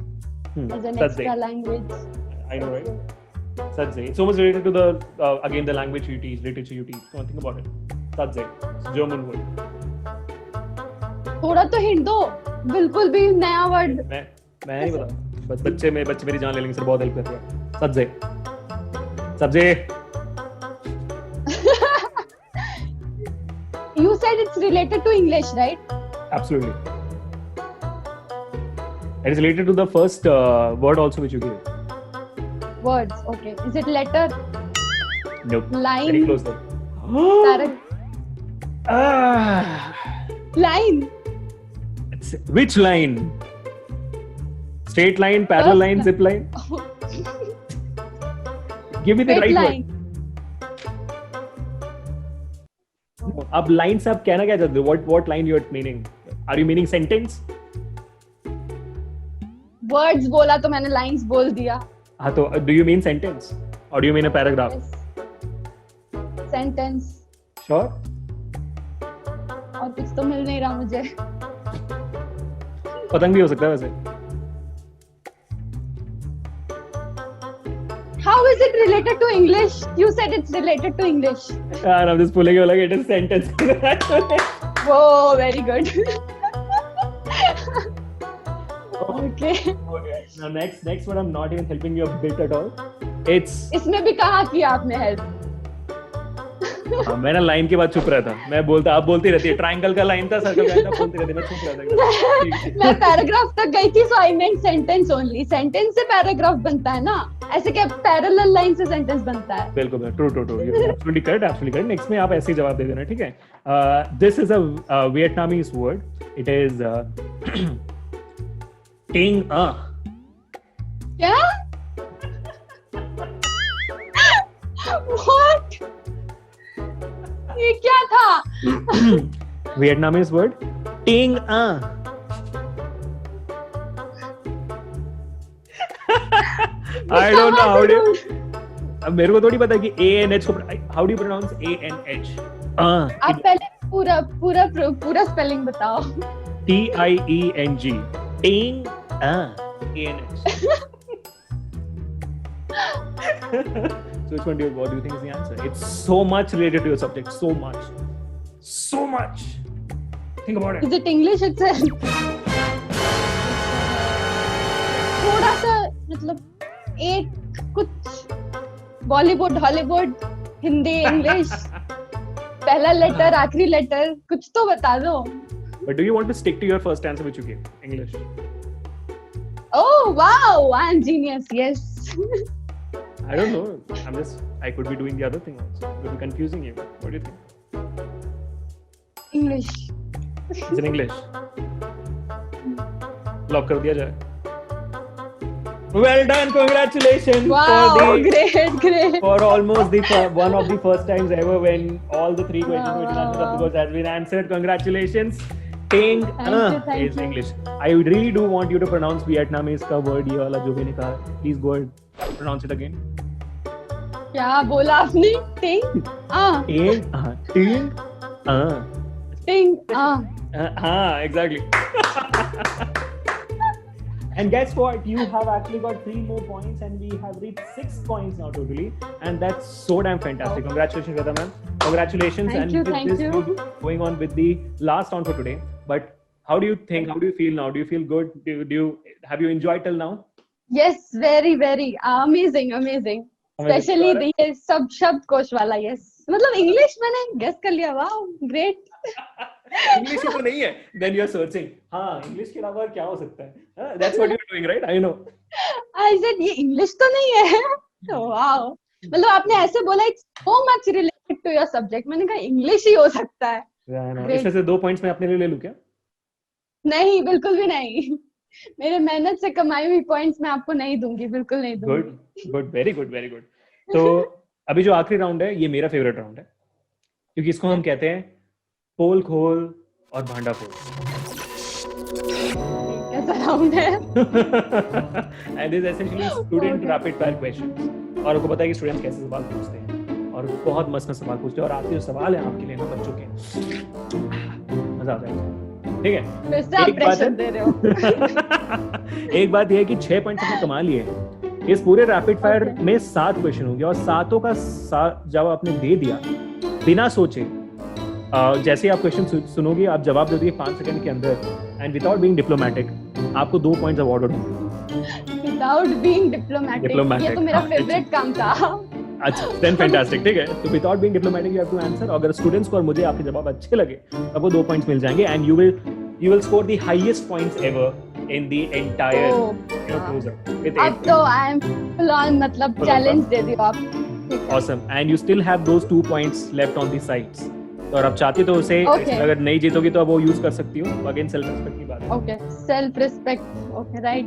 as an Sadze. extra language. I know, right? Sadze. It's almost related to the again the language you teach, literature you teach. Come on, think about it. Sadze. It's a German word. थोड़ा तो hint दो. बिल्कुल भी नया word. मैं नहीं बता. बच्चे मेरी जान ले लेंगे सर. बहुत हेल्प करते हैं. Sadze. You said it's related to English, right? Absolutely. It is related to the first word also which you gave. Words. Okay. Is it letter? Nope. Line. Very close though. Ah. Line. Which line? Straight line, parallel line, zip line? Give me the Straight right line. word. अब line से आप कहना क्या चाहते हो? What line you are meaning? Are you meaning sentence? Words बोला तो मैंने lines बोल दिया. हाँ तो do you mean sentence or do you mean a paragraph? Yes. Sentence. Sure. और कुछ तो मिल नहीं रहा मुझे. पतंग भी हो सकता है वैसे. How is it related to English? You said it's related to English. And I'm just pulling you like it is sentence. Whoa, very good. Okay. Okay. Now next one I'm not even helping you a bit at all. It's इसमें भी कहा कि आपने help. हाँ, मैं ना line के बाद चुप रहा था. मैं बोलता आप बोलती रहती है. ट्रायंगल का लाइन था, सर्कल का लाइन था, बोलती रहती. मैं चुप रहा था. मैं पैराग्राफ तक गई थी, so I meant sentence only. Sentence से पैराग्राफ बनता है ना? ऐसे क्या पैरेलल लाइन से सेंटेंस बनता है? बिल्कुल. True. Absolutely correct. Next में आप ऐसे ही जवाब दे देना, ठीक है? This is a Vietnamese word. It is ting क्या? What? ये क्या था? Vietnamese word ting I don't know how do you अब मेरे को थोड़ी पता है कि ANH को how do you pronounce ANH? आप पहले पूरा स्पेलिंग बताओ. TIENG ting ANH. So which one what do you think is the answer? It's so much related to your subject. So much. Think about it. Is it English itself? थोड़ा सा मतलब एक कुछ Bollywood, Hollywood, Hindi, English, पहला letter, आखिरी letter, कुछ तो बता दो. But do you want to stick to your first answer which you gave? English. Oh wow, I'm genius. Yes. I don't know. I could be doing the other thing also. I could be confusing you. What do you think? English. Is it English? Lock कर दिया जाए. Well done, congratulations! Wow, great. For almost one of the first times ever when all the three questions which has been answered. Congratulations! Ting Thank is you. English. I really do want you to pronounce Vietnamese का word ये वाला जो मैंने कहा. Please go ahead, pronounce it again. क्या बोला आपने? Ting. Ting. Exactly. And guess what? You have actually got 3 more points, and we have reached 6 points now totally, and that's so damn fantastic. Congratulations, Shweta ma'am. Congratulations. Thank you. We'll be going on with the last round for today. But how do you think? How do you feel now? Do you feel good? Have you enjoyed till now? Yes, very amazing. Especially the सब शब्द कोश वाला. Yes. मतलब English मैंने guess कर लिया. Wow, great. English ही तो नहीं है. Then you are searching. हाँ, इंग्लिश के अलावा क्या हो सकता है? That's what you are doing, right? I know. I said ये इंग्लिश तो नहीं है. Wow. मतलब आपने ऐसे बोला it's so much related to your subject. मैंने कहा इंग्लिश ही हो सकता है. इसमें से 2 points मैं अपने लिए ले लूं क्या? नहीं, बिल्कुल भी नहीं. मेरे मेहनत से कमाई हुई पॉइंट्स मैं आपको नहीं दूंगी, बिल्कुल नहीं दूंगी. Good, very good. तो अभी जो आखिरी राउंड है ये मेरा फेवरेट राउंड है, क्योंकि इसको हम कहते हैं पोल खोल और भांडा फोड़. कैसा राउंड है? And this essentially student rapid fire questions. और आपको पता है कि स्टूडेंट्स कैसे सवाल पूछते हैं और बहुत मस्त सवाल पूछते हैं, और आपके जो सवाल है आपके लिए ना बच्चों के मजा आता है. ठीक है, फिर से आप प्रेशर दे रहे हो. एक बात ये है कि 6 पॉइंट्स आपने कमा लिए हैं. इस पूरे रैपिड फायर में 7 क्वेश्चन होंगे और सातों का जवाब आपने दे दिया बिना सोचे. जैसे आप क्वेश्चन सुनोगे आप जवाब दे दिए 5 सेकंड के अंदर, एंड विदाउट बीइंग डिप्लोमेटिक आपको 2 पॉइंट्स अवार्ड होंगे. विदाउट बीइंग डिप्लोमेटिक, ये तो मेरा फेवरेट काम था. अच्छा, देन फैंटास्टिक. ठीक है, तो without being diplomatic you have to answer. अगर स्टूडेंट्स को और मुझे आपके जवाब अच्छे लगे तब वो 2 पॉइंट्स मिल जाएंगे, and you will score the highest points ever in the entire Oh, close-up with अब 8 तो points. I am full on मतलब Full on चैलेंज fun. दे दियो आप. Awesome. And you still have those 2 points left on the sides. और अब चाहती तो उसे Okay. अगर नहीं जीतोगी तो अब वो यूज कर सकती हो. अगेन सेल्फ रिस्पेक्ट की बात है. Okay, self respect. Okay, right.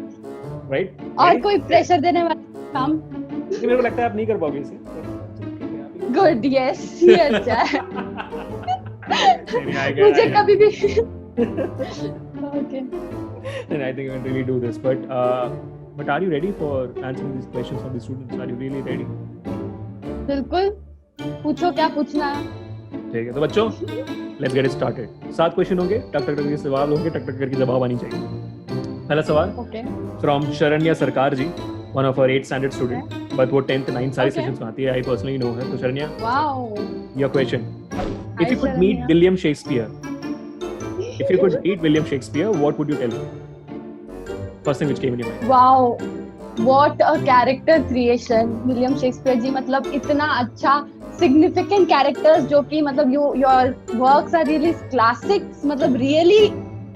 Right? और Ready? कोई प्रेशर देने वाला काम? नहीं, मेरे को लगता है आप नहीं कर पाओगे इसे. गुड, यस, ये अच्छा है. मुझे कभी भी. Okay. And I think you can really do this. But are you ready for answering these questions from the students? Are you really ready? बिल्कुल. पूछो क्या पूछना है. ठीक है तो बच्चों लेट्स गेट स्टार्टेड. 7 क्वेश्चन होंगे, टक टक करके सवाल होंगे, टक टक करके जवाब आनी चाहिए. पहला सवाल okay. From Sharanya Sarkar ji, one of our 8th standard student, but वो 10th 9th sorry Okay. Sessions में आती है. I personally know her. तो Sharanya, wow. your question. If Hi, you could meet Sharanya. William Shakespeare, if you could meet William Shakespeare, what would you tell him? First thing which came in your mind. Wow, what a character creation. William Shakespeare ji मतलब इतना अच्छा significant characters जो कि मतलब your works are really classics, मतलब really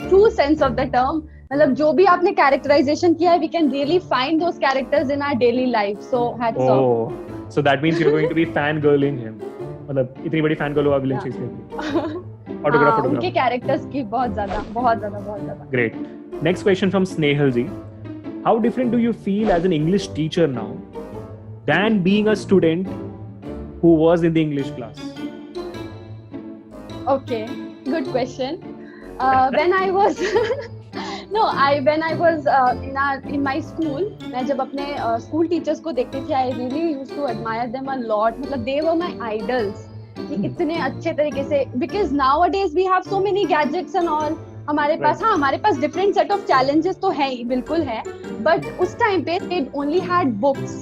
true sense of the term. मतलब जो भी आपने कैरेक्टराइजेशन किया है, we can really find those characters in our daily life. So hats off. Oh, so that means you're going to be fangirling him. मतलब इतनी बड़ी फैन हो आप विलियम शेक्सपियर की. Autograph. उनके कैरेक्टर्स की बहुत ज्यादा. Great. Next question from Snehal ji. How different do you feel as an English teacher now than being a student who was in the English class? Okay, good question. When I was in my school, मैं जब अपने school teachers को देखती थी, I really used to admire them a lot. मतलब they were my idols. कि इतने अच्छे तरीके से, because nowadays we have so many gadgets and all. हमारे पास different set of challenges तो है ही, बिल्कुल है. But उस time पे they only had books.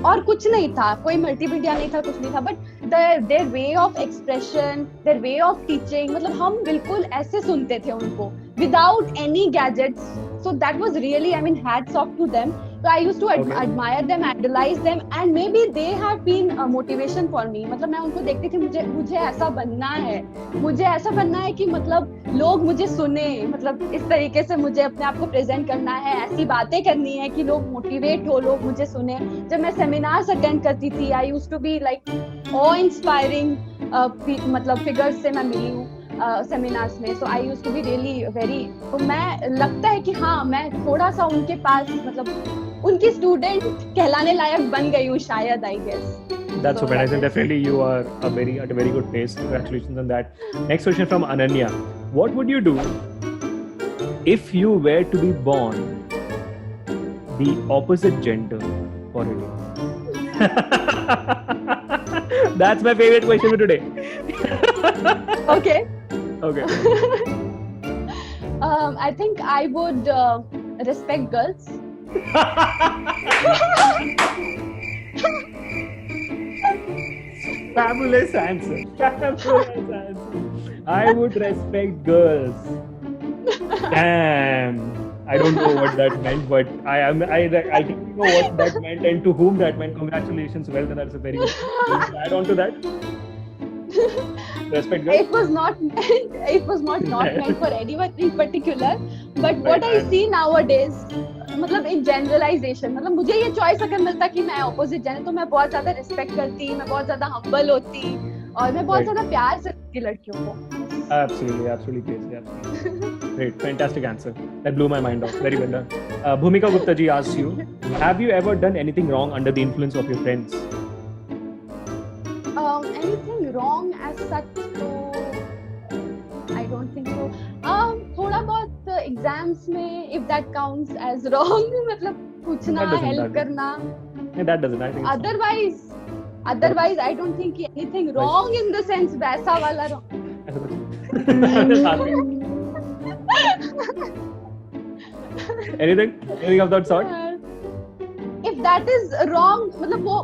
और कुछ नहीं था, कोई मल्टीमीडिया नहीं था, कुछ नहीं था. But their way of expression, their way of teaching, मतलब हम बिल्कुल ऐसे सुनते थे उनको without any gadgets. So that was really, I mean, hats off to them. So I used to admire them, idolize them, and maybe they have been a motivation for me. मतलब मैं उनको देखती थी, मुझे ऐसा बनना है कि मतलब लोग मुझे सुने, मतलब इस तरीके से मुझे अपने आप को प्रेजेंट करना है, ऐसी बातें करनी है कि लोग मोटिवेट हो, लोग मुझे सुने. जब मैं सेमिनार्स अटेंड करती थी, I used to be like uh inspiring मतलब फिगर्स से मैं मिली हूँ सेमिनार्स में. So I used to be really very, तो मैं लगता है कि हाँ मैं थोड़ा सा उनके पास मतलब उनकी स्टूडेंट कहलाने लायक बन गई हूँ शायद, I guess. That's so fantastic. Definitely you are at a very good pace. Congratulations on that. Next question from Ananya. What would you do if you were to be born the opposite gender for a day? That's my favorite question for today. Okay. I think I would respect girls. Fabulous answer. I would respect girls. Damn. I don't know what that meant, but I think you know what that meant and to whom that meant. Congratulations. Well done. That's a very good add on to that. Respect girls. It was not meant for anyone in particular, but what I see nowadays, मतलब इन generalisation, मतलब मुझे ये choice अगर मिलता कि मैं opposite gender, तो मैं बहुत ज्यादा रिस्पेक्ट करती, मैं बहुत ज्यादा हम्बल होती और मैं बहुत ज्यादा प्यार से करती लड़कियों को. Absolutely crazy. Absolutely. Great, fantastic answer. That blew my mind off. Very well done. Bhumika Gupta ji asks you, have you ever done anything wrong under the influence of your friends? Anything wrong as such, तो I don't think so. थोड़ा बहुत exams में, if that counts as wrong, मतलब पूछना, help करना. That doesn't. I think. Otherwise, I don't think anything wrong in the sense वैसा वाला wrong. Anything of that sort? If that is wrong, मतलब वो,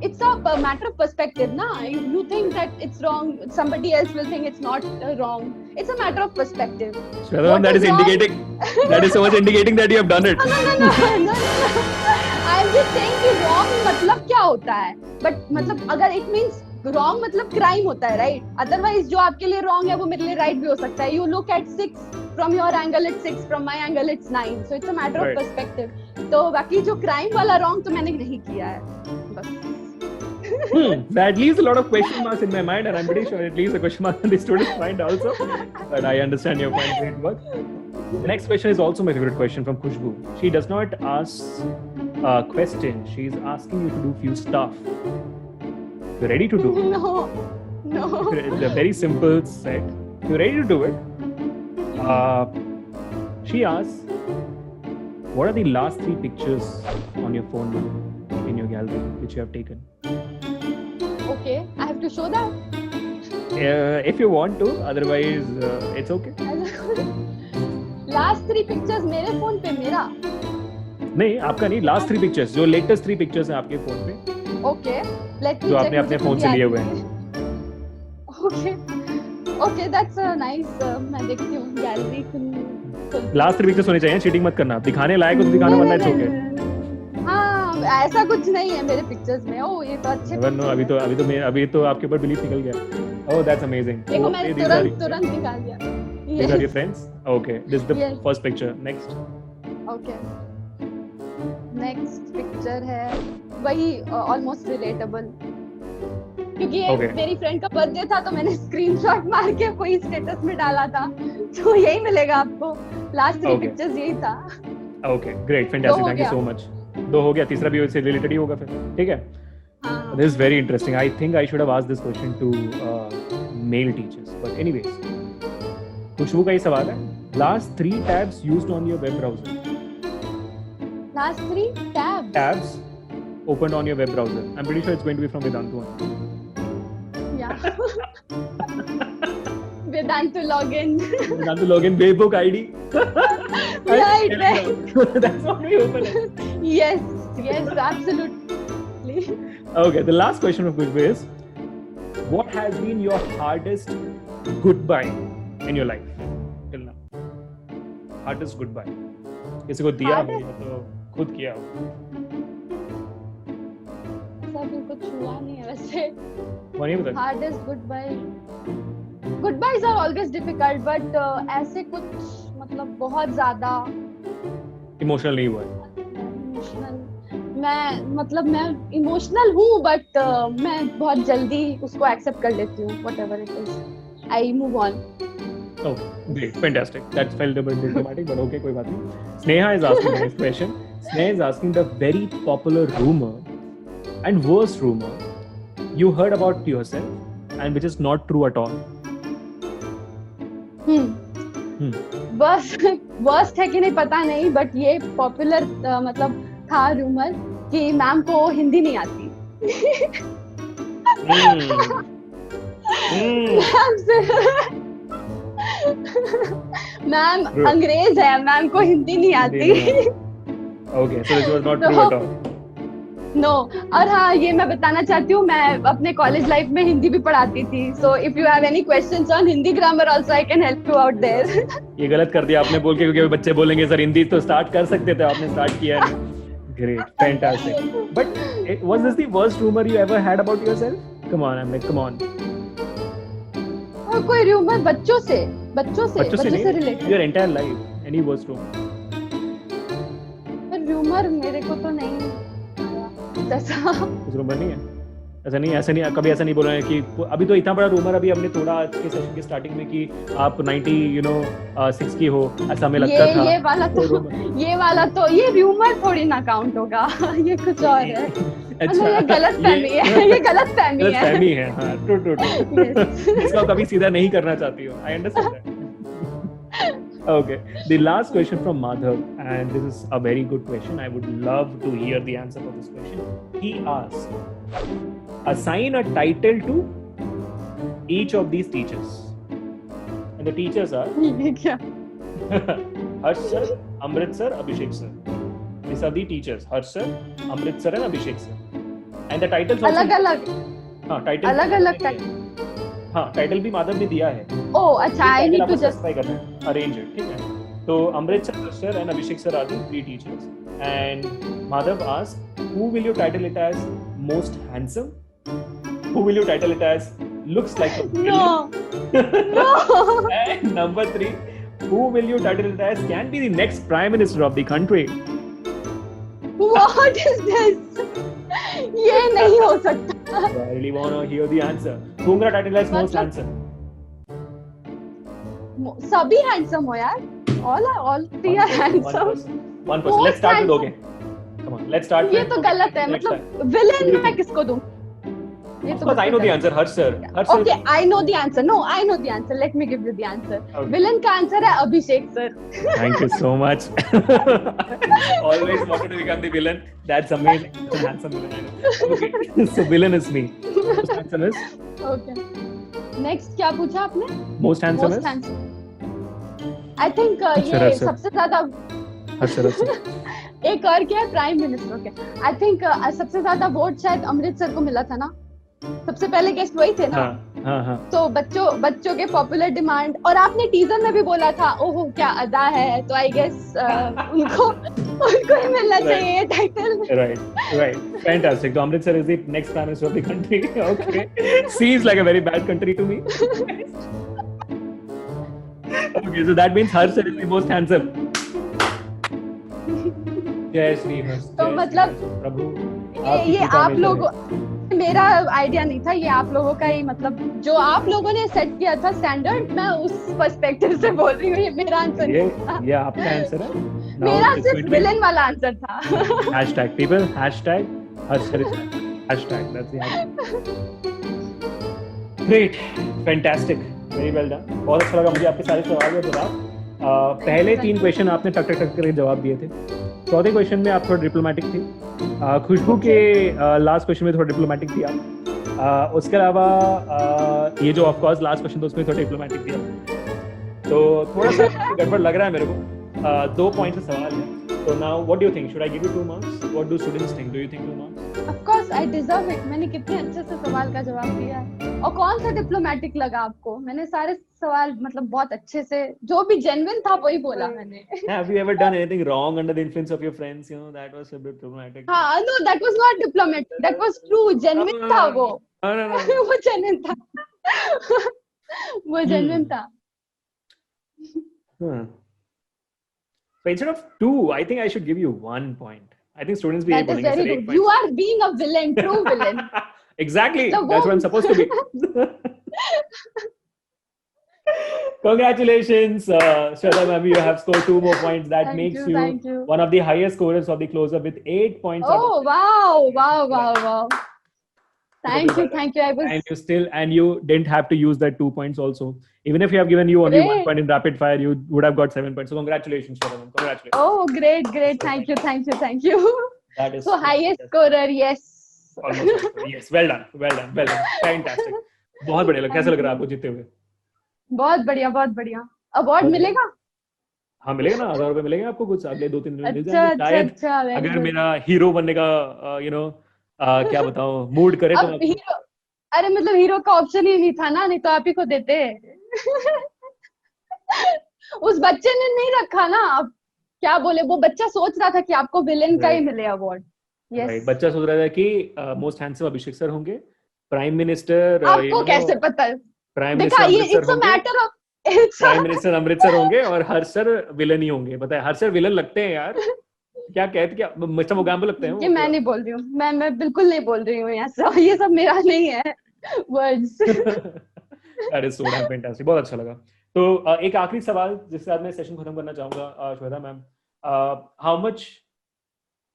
it's a matter of perspective, na? You think that it's wrong, somebody else will think it's not wrong. It's a matter of perspective. Shravan, that is indicating. That is so much indicating that you have done it. No. I'm just saying कि wrong मतलब क्या होता है? But मतलब अगर it means wrong मतलब crime होता है, right? Otherwise जो आपके लिए wrong है वो मेरे लिए right भी हो सकता है. You look at from your angle it's 6, from my angle it's 9. So it's a matter Right. of perspective. तो बाकी जो crime वाला wrong तो मैंने नहीं किया है. बस. That leaves a lot of question marks in my mind, and I'm pretty sure it leaves a question mark in the student's mind also. But I understand your point. Great work. The next question is also my favorite question from Khushbu. She does not ask a question. She's asking you to do few stuff. You're ready to do it. No. It's a very simple set. You're ready to do it. She asks, what are the last 3 pictures on your phone now in your gallery which you have taken? Okay, I have to show that. If you want to, otherwise it's okay. Last 3 pictures मेरे phone पे मेरा. नहीं, आपका नहीं, last 3 pictures, जो latest 3 pictures हैं आपके phone पे, Okay, let me जो check. आपने अपने phone से लिए हुए हैं. Okay, that's a nice. मैं देखती हूँ gallery खुल. Last 3 pictures होने चाहिए, cheating मत करना. दिखाने लायक हो तो दिखाना, वरना it's okay. हाँ, ऐसा कुछ नहीं है मेरे पिक्चर्स में. ओह, ये तो अच्छे. Never know, अभी तो आपके ऊपर belief निकल गया. Oh, that's amazing. देखो मैं These are- तुरंत निकाल दिया. These are your friends? Okay, this is the Yes. first picture. Next. Okay. Next picture है वही almost relatable. क्योंकि ये Okay. मेरी फ्रेंड का बर्थडे था तो मैंने स्क्रीनशॉट मार के कोई स्टेटस में डाला था. तो यही मिलेगा आपको. Last 3 Okay. पिक्चर्स यही था. Okay, great, fantastic. हो Thank you गया. so much. 2 हो गया, तीसरा भी उससे रिलेटेड ही होगा फिर. ठीक है? हाँ. This is very interesting. I think I should have asked this question to male teachers. But anyways, खुशबू का ही सवाल है. Last 3 tabs used on your web browser. Last 3 tabs. Tabs opened on your web browser. I'm pretty sure it's going to be from Vedantu. Yeah. Vedantu login. Vedantu login, Facebook ID. Right. That's what we open it. Yes, absolutely. Okay, the last question of Khushbu is, what has been your hardest goodbye in your life till now? Hardest goodbye. किसी को दिया हो या तो खुद किया हो. ऐसा भी कुछ हुआ नहीं है वैसे. वो नहीं बता. Hardest goodbye. Goodbyes are always difficult, but ऐसे कुछ मतलब बहुत ज्यादा इमोशनल नहीं हुआ है. इमोशनल. मैं इमोशनल हूँ, बट मैं बहुत जल्दी उसको एक्सेप्ट कर लेती हूँ. Whatever it is, I move on. Oh, great, fantastic. That felt a bit dramatic, but okay, कोई बात नहीं. Sneha is asking the next question. Sneha is asking the very popular rumor and worst rumor you heard about yourself and which is not true at all. Worst है कि नहीं पता नहीं, but ये popular मतलब था रूमर कि ma'am को हिंदी नहीं आती. मैम अंग्रेज है, मैम को हिंदी नहीं आती. Okay, so this was not true at all. No. और हाँ, ये मैं बताना चाहती हूँ, मैं अपने कॉलेज लाइफ में हिंदी भी पढ़ाती थी. So if you have any questions on Hindi grammar also I can help you out there. ये गलत कर दिया आपने बोल के, क्योंकि बच्चे बोलेंगे सर हिंदी तो स्टार्ट कर सकते थे, आपने स्टार्ट किया नहीं. Great, fantastic. But was this the worst rumor you ever had about yourself? Come on, I'm like, come on. और कोई रूमर बच्चों से नहीं, related. your entire life, any worst rumor? पर रूमर मेरे को तो नहीं ऐसा. कुछ rumor नहीं है. ऐसा नहीं, कभी ऐसा नहीं बोला है कि अभी तो इतना बड़ा रूमर अभी हमने थोड़ा आज के सेशन के स्टार्टिंग में कि आप 96 की हो, ऐसा हमें लगता था. ये वाला तो ये रूमर थोड़ी ना काउंट होगा. ये कुछ और है. अच्छा, ये गलतफहमी है. ये गलतफहमी है. हाँ, ट्रू. इसको कभी सीधा नहीं करना चाहती हो. I understand that. Okay, the last question from Madhav, and this is a very good question. I would love to hear the answer for this question. He asks, assign a title to each of these teachers. And the teachers are क्या? Harsh sir, Amrit sir, Abhishek sir. These are the teachers, Harsh sir, Amrit sir and Abhishek sir. And the titles also अलग-अलग. हाँ, title अलग-अलग title. हाँ, title भी माधव ने दिया है. Oh अच्छा, I need to just specify करना है, अरेंज इट. ठीक है. तो Amrit sir and Abhishek sir are the 3 teachers, and Madhav asked, who will you title it as most handsome? Who will you title it as looks like a villain? No. And number 3, Who will you title it as can be the next prime minister of the country? What is this? ये नहीं हो सकता. I really want to hear the answer. Whom will I title as most handsome? सभी handsome हो यार. All three are handsome. One person. Let's start with okay. Come on, let's start. ये तो गलत है. मतलब villain मैं किसको दूँ? Of course, I know the answer. Harsh sir. Okay, I know the answer. No, I know the answer. Let me give you the answer. Okay. Villain का answer है Abhishek sir. Thank you so much. Always wanted to become the villain. That's amazing. It's a handsome villain. Okay, so villain is me. Most handsome is? Okay. Next क्या पूछा आपने? Most handsome Most is? handsome. I think अच्छा, ये अच्छा. सबसे ज्यादा Harsh sir. एक और क्या है प्राइम मिनिस्टर के. I think सबसे ज्यादा वोट शायद अमृतसर को मिला था ना. सबसे पहले गेस्ट वही थे ना. हाँ. तो बच्चों के पॉपुलर डिमांड और आपने टीजर में भी बोला था ओहो क्या अदा है तो आई गेस उनको ही मिलना चाहिए ये title. Right. Fantastic. So Amritsar is the next prime minister of the country. Okay. Seems like a very bad country to me. Okay, so that means Harsh sir is the most handsome. जय श्री हर्ष. तो मतलब प्रभु ये आप लोगों मेरा idea नहीं था. ये आप लोगों का ही मतलब जो आप लोगों ने सेट किया था स्टैंडर्ड मैं उस पर्सपेक्टिव से बोल रही हूँ. ये मेरा आंसर ये आपका आंसर है. मेरा सिर्फ विलेन वाला आंसर था. Hashtag people. Hashtag Harsh sir is hashtag. That's the hashtag. Great. Fantastic. Very well done. बहुत अच्छा लगा मुझे आपके सारे सवाल का जवाब. पहले 3 क्वेश्चन आपने टक करके जवाब दिए थे. चौथे क्वेश्चन में आप थोड़ा डिप्लोमेटिक थी. खुशबू के लास्ट क्वेश्चन में थोड़ा डिप्लोमेटिक थी आप. उसके अलावा ये जो ऑफ कोर्स लास्ट क्वेश्चन था उसमें थोड़ा डिप्लोमेटिक थी आप. तो थोड़ा सा गड़बड़ लग रहा है मेरे को. 2 पॉइंट से सवाल है. So now what do you think? Should I give you 2 marks? What do students think? Do you think 2 marks? Of course I deserve it. मैंने कितने अच्छे से सवाल का जवाब दिया. और कौन सा डिप्लोमेटिक लगा आपको? मैंने सारे सवाल मतलब बहुत अच्छे से जो भी जेन्युइन था वही बोला मैंने. Have you ever done anything wrong under the influence of your friends? You know that was a bit diplomatic. हाँ, no, that was not diplomatic. That was true. Genuine था वो. No. वो genuine था. वो genuine था. So instead of 2, I think I should give you 1 point. I think students be That able is to very good. You are being a villain, true villain. Exactly. So That's what I'm supposed to be. Congratulations, Shraddha ma'am. You have scored 2 more points. That makes you one of the highest scorers of the close-up with 8 points. Oh wow! Thank you. And you didn't have to use that 2 points also. Even if you have given you only 1 point in rapid fire, you would have got 7 points. So congratulations, Shraddha ma'am. Congratulations. Oh, great. Thank you. That is so highest scorer. Yes. Almost. Yes. Well done. Fantastic. बहुत बढ़िया लगा. कैसा लग रहा है आपको जीते हुए? बहुत बढ़िया. अवार्ड मिलेगा? हाँ मिलेगा ना. 1000 रुपए मिलेंगे आपको कुछ अगले 2-3 दिन में मिल जाएंगे. शायद अगर मेरा हीरो बनने का क्या बताऊं मूड करे तो हीरो. अरे मतलब हीरो का ऑप्शन ही नहीं था ना. नहीं तो आप ही को देते. उस बच्चे ने नहीं रखा ना. अब क्या बोले वो बच्चा सोच रहा था कि आपको विलेन का ही मिले अवार्ड. यस. बच्चा सोच रहा था कि मोस्ट हैंडसम अभिषेक सर होंगे. प्राइम मिनिस्टर आपको कैसे पता है? प्राइम देखा ये it's a matter of prime minister Amritsar होंगे और हर्ष सर विलन ही होंगे. बताए हर्ष सर विलन लगते हैं यार. क्या कहते क्या मिस्टर मोगैम्बो लगते हैं. ये मैं नहीं बोल रही हूँ. मैं बिल्कुल नहीं बोल रही हूँ. ये सब मेरा नहीं है words. That is so damn fantastic. बहुत अच्छा लगा. तो एक आखिरी सवाल जिसके साथ मैं सेशन खत्म करना चाहूंगा. Shweta ma'am, how much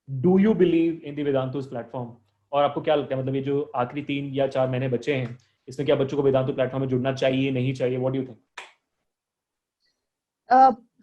do you believe in the Vedantu's platform? और आपको क्या लगता है मतलब ये जो आखिरी 3 या 4 महीने बचे हैं इसमें क्या बच्चों को वेदांतु प्लेटफॉर्म में जुड़ना चाहिए नहीं चाहिए? What do you think?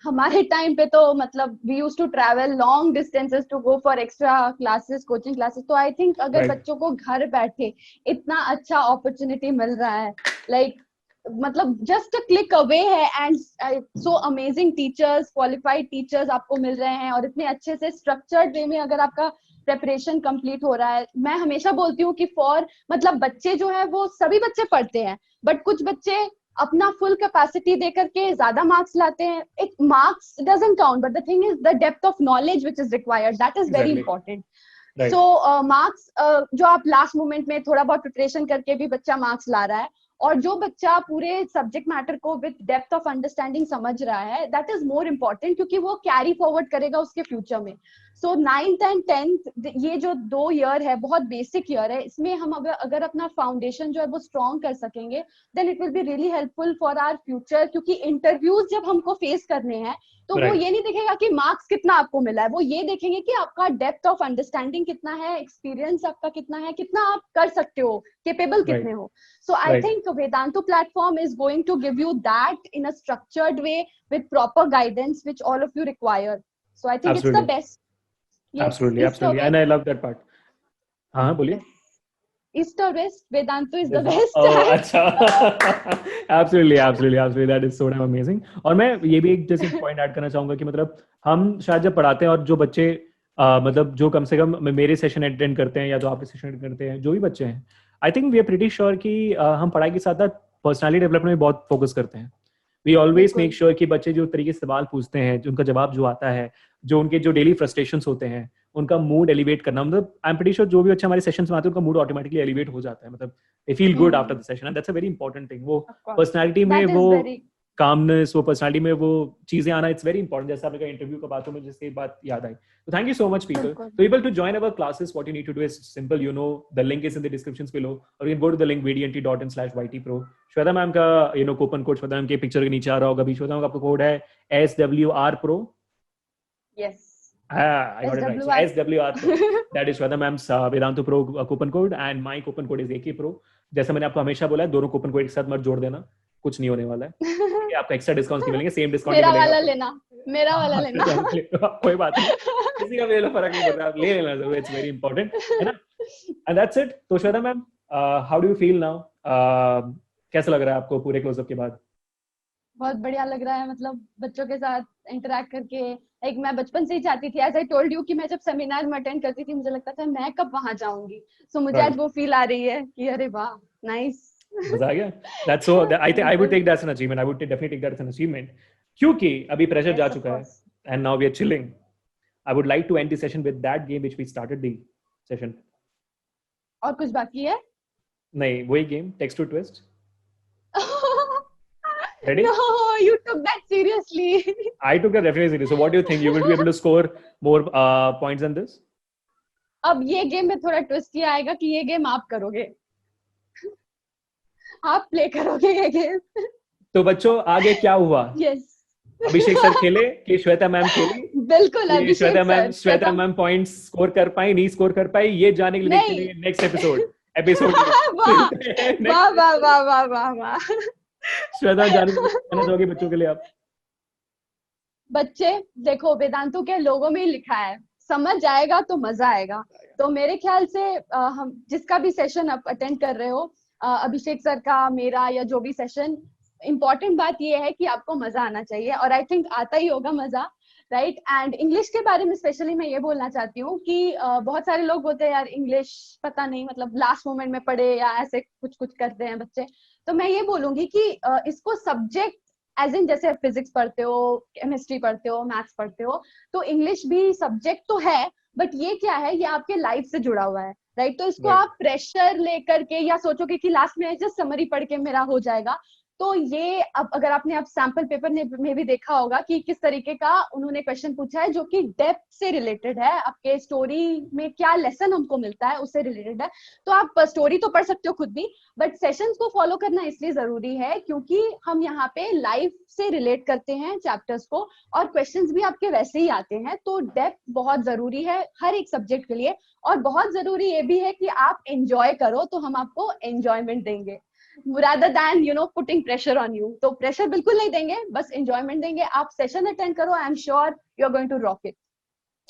हमारे टाइम पे तो मतलब we used to travel long distances to go for extra classes, coaching classes. तो आई थिंक अगर बच्चों को घर बैठे इतना अच्छा अपॉर्चुनिटी मिल रहा है लाइक मतलब जस्ट अ क्लिक अवे है and so amazing teachers, qualified teachers आपको मिल रहे हैं और इतने अच्छे से स्ट्रक्चर्ड वे में अगर आपका प्रेपरेशन कंप्लीट हो रहा है. मैं हमेशा बोलती हूँ कि फॉर मतलब बच्चे जो है वो सभी बच्चे पढ़ते हैं बट कुछ बच्चे अपना फुल कैपेसिटी देकर के ज्यादा मार्क्स लाते हैं. It marks doesn't count but the thing is the depth of knowledge which is required. That is very important. So marks जो आप लास्ट मोमेंट में थोड़ा बहुत प्रिपरेशन करके भी बच्चा मार्क्स ला रहा है और जो बच्चा पूरे सब्जेक्ट मैटर को विद डेप्थ ऑफ अंडरस्टैंडिंग समझ रहा है, दैट इज मोर इम्पोर्टेंट, क्योंकि वो कैरी फॉरवर्ड करेगा उसके फ्यूचर में. सो 9th एंड 10th ये जो 2 ईयर है, बहुत बेसिक ईयर है, इसमें हम अगर अपना फाउंडेशन जो है वो स्ट्रॉन्ग कर सकेंगे, then it will be really helpful for our future. क्योंकि इंटरव्यूज जब हमको फेस करने हैं तो वो ये नहीं देखेगा कि मार्क्स कितना आपको मिला है, वो ये देखेंगे कि आपका डेप्थ ऑफ अंडरस्टैंडिंग कितना है, एक्सपीरियंस आपका कितना है, कितना आप कर सकते हो, केपेबल कितने हो. So I think Vedantu platform is going to give you that in a structured way with proper guidance which all of you require. So I think it's the best. Yes, absolutely. And I love that part. हाँ बोलिए. East or West, Vedantu is the best. Oh, अच्छा. Absolutely. That is so damn amazing. और मैं ये भी एक जैसे point add करना चाहूंगा कि मतलब हम शायद जब पढ़ाते हैं और जो बच्चे मतलब जो कम से कम मेरे सेशन अटेंड करते हैं या तो आपके सेशन अटेंड करते हैं, जो भी बच्चे हैं, I think we are pretty sure कि हम पढ़ाई के साथ साथ पर्सनालिटी डेवलपमेंट में बहुत फोकस करते हैं. वी ऑलवेज मेक श्योर कि बच्चे जो तरीके से सवाल पूछते हैं, उनका जवाब जो आता है, जो उनके जो डेली फ्रस्ट्रेशंस होते हैं, उनका मूड एलिवेट करना, मतलब आई एम प्रीटी श्योर जो भी बच्चे हमारे सेशंस में आते हैं उनका मूड ऑटोमेटिकली एलिवेट हो जाता है, मतलब they feel good after the session, and that's a very important thing. वो पर्सनालिटी में वो कामनेस, वो पर्सनालिटी में वो चीजें आना, इट्स वेरी इंपॉर्टेंट. जैसे आपने कहा इंटरव्यू का बातों में जिससे बात याद आई. So thank you so much, people. So able to join our classes, what you need to do is simple. You know, the link is in the descriptions below, or you can go to the link vdnt.in/ytpro. Shweta ma'am का coupon code Shweta ma'am के picture के नीचे आ रहा होगा. अभी Shweta ma'am का आपका code है SWRPro. Yes. I got it right. So SWRPro. That is Shweta ma'am's Vedantu Pro coupon code, and my coupon code is AKPro. जैसा मैंने आपको हमेशा बोला है, दोनों कूपन कोड एक साथ मत जोड़ देना, कुछ नहीं होने वाला है. आपका एक्स्ट्रा डिस्काउंट नहीं मिलेंगे, सेम डिस्काउंट मेरा वाला लेना. कोई बात नहीं, किसी का मेरा फर्क नहीं पड़ता, आप ले लेना जरूर. इट्स वेरी इंपॉर्टेंट, है ना. And that's it. तो Shweta ma'am, how do you feel now? कैसा लग रहा है आपको पूरे क्लोजअप के बाद? बहुत बढ़िया लग रहा है. मतलब बच्चों के साथ इंटरेक्ट करके, एक मैं बचपन से ही चाहती थी, एज आई टोल्ड यू, कि मैं जब सेमिनार में अटेंड करती थी मुझे लगता था मैं कब वहां जाऊंगी. सो मुझे आज वो फील आ रही है कि अरे वाह, नाइस, मजा आ गया. That's so. I think I would take that as an achievement. I would definitely take that as an achievement. क्योंकि अभी प्रेशर जा चुका है, and now we are chilling. I would like to end the session with that game which we started the session. और कुछ बाकी है? नहीं, वही game, text to twist. Ready? No, you took that seriously. I took that definitely seriously. So what do you think? You will be able to score more points than this? अब ये game में थोड़ा twist ये आएगा कि ये game आप करोगे, आप प्ले करोगे ये गेम. तो बच्चों आगे क्या हुआ? Yes. अभिषेक सर खेले कि श्वेता मैम खेली? बिल्कुल अभिषेक श्वेता मैम पॉइंट्स स्कोर कर पाई, नहीं स्कोर कर पाई, ये जानने के लिए देखते रहिए नेक्स्ट एपिसोड. वाह. श्वेता जानना चाहोगे बच्चों के लिए आप? बच्चे देखो, वेदांतु के लोगों में ही लिखा है, समझ आएगा तो मजा आएगा. तो मेरे ख्याल से हम जिसका भी सेशन आप अटेंड कर रहे हो, अभिषेक सर का, मेरा, या जो भी सेशन, इम्पोर्टेंट बात ये है कि आपको मजा आना चाहिए, और आई थिंक आता ही होगा मजा, राइट. एंड इंग्लिश के बारे में स्पेशली मैं ये बोलना चाहती हूँ कि बहुत सारे लोग होते हैं यार, इंग्लिश पता नहीं, मतलब लास्ट मोमेंट में पढ़े या ऐसे कुछ करते हैं बच्चे. तो मैं ये बोलूंगी कि इसको सब्जेक्ट एज इन, जैसे फिजिक्स पढ़ते हो, केमिस्ट्री पढ़ते हो, मैथ्स पढ़ते हो, तो इंग्लिश भी सब्जेक्ट तो है, बट ये क्या है, ये आपके लाइफ से जुड़ा हुआ है, राइट. तो इसको आप प्रेशर लेकर के या सोचोगे कि लास्ट में जस्ट समरी पढ़ के मेरा हो जाएगा, तो ये अब अगर आपने अब सैंपल पेपर में भी देखा होगा कि किस तरीके का उन्होंने क्वेश्चन पूछा है, जो कि डेप्थ से रिलेटेड है, आपके स्टोरी में क्या लेसन हमको मिलता है उससे रिलेटेड है. तो आप स्टोरी तो पढ़ सकते हो खुद भी, बट सेशंस को फॉलो करना इसलिए जरूरी है क्योंकि हम यहाँ पे लाइफ से रिलेट करते हैं चैप्टर्स को, और क्वेश्चंस भी आपके वैसे ही आते हैं. तो डेप्थ बहुत जरूरी है हर एक सब्जेक्ट के लिए, और बहुत जरूरी ये भी है कि आप एंजॉय करो, तो हम आपको एंजॉयमेंट देंगे rather than putting pressure on you. तो प्रेशर बिल्कुल नहीं देंगे, बस एंजॉयमेंट देंगे. आप सेशन अटेंड करो, I am sure you are going to rock it.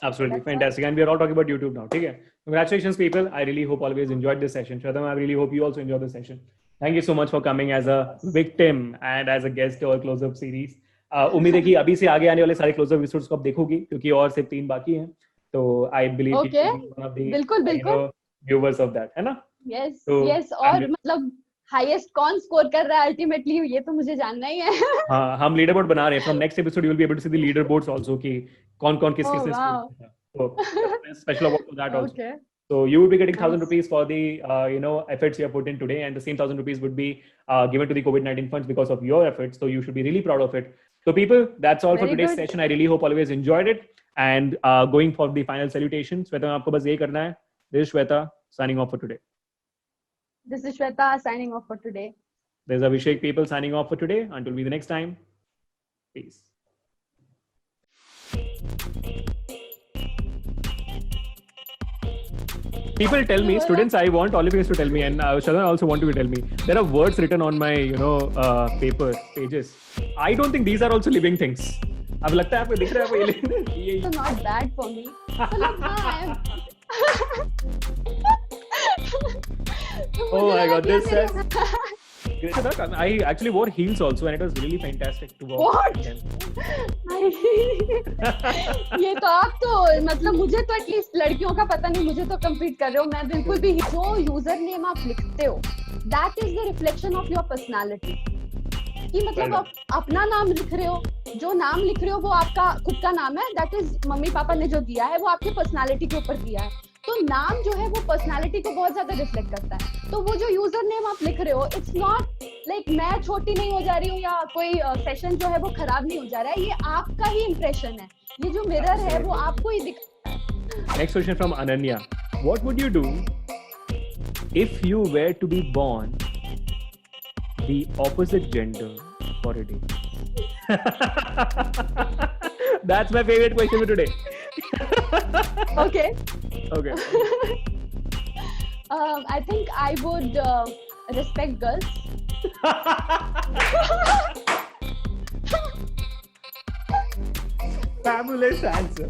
Absolutely fantastic, and we are all talking about YouTube now. ठीक है, congratulations people. I really hope always enjoyed this session. Shweta, I really hope you also enjoyed this session. Thank you so much for coming as a victim and as a guest to our close-up series. उम्मीद है कि अभी से आगे आने वाले सारे close-up episodes को आप देखोगी, क्योंकि और सिर्फ 3 बाकी हैं. तो I believe okay. one of the बिल्कुल viewers of that, है ना? Yes, so, yes. और मतलब हाईएस्ट कौन स्कोर कर रहा है अल्टीमेटली, ये तो मुझे जानना ही है. हाँ, हम लीडर बोर्ड बना रहे हैं. From next episode you will be able to see the leader boards also कि कौन-कौन किस-किस से स्कोर किया. तो special award for that also. So you would be getting 1,000 Nice. rupees for the efforts you have put in today, and the same 1,000 rupees would be given to the COVID-19 funds because of your efforts. So you should be really proud of it. So people, that's all for Very today's good. session. I really hope all of you guys enjoyed it. And going for the final salutation, Shweta, आपको बस यही करना है. This is Shweta signing off for today. This is Shweta signing off for today. There's Abhishek, people signing off for today. Until we the next time. Peace. People tell me, students, I want all of you guys to tell me, and Shadan, I also want you to tell me. There are words written on my, paper, pages. I don't think these are also living things. अब लगता है आपको दिख रहा है वो ये So not bad for me. मतलब हाँ, Oh my God, this is. Shweta, I actually wore heels also, and it was really fantastic to walk. What? again. ये तो आप तो मतलब मुझे तो एटलीस्ट लड़कियों का पता नहीं, मुझे तो कम्पीट कर रहे हो. मैं बिल्कुल भी जो यूजर नेम आप लिखते हो, that is the reflection of your personality. कि मतलब आप अपना नाम लिख रहे हो, जो नाम लिख रहे हो वो आपका खुद का नाम है, दैट इज मम्मी पापा ने जो दिया है वो आपके पर्सनालिटी के ऊपर दिया है. तो नाम जो है वो पर्सनालिटी को बहुत ज्यादा रिफ्लेक्ट करता है. तो वो जो यूजर नेम आप लिख रहे हो, इट्स नॉट लाइक मैं छोटी नहीं हो जा रही हूँ या कोई सेशन जो है वो खराब नहीं हो जा रहा है. ये आपका ही इंप्रेशन है, ये जो मिरर है वो आपको ही दिखता है. Next question from Ananya. What would you do if you were to be born the opposite gender for a day? That's my favorite question for today. Okay. Okay. I think I would respect girls. Fabulous answer.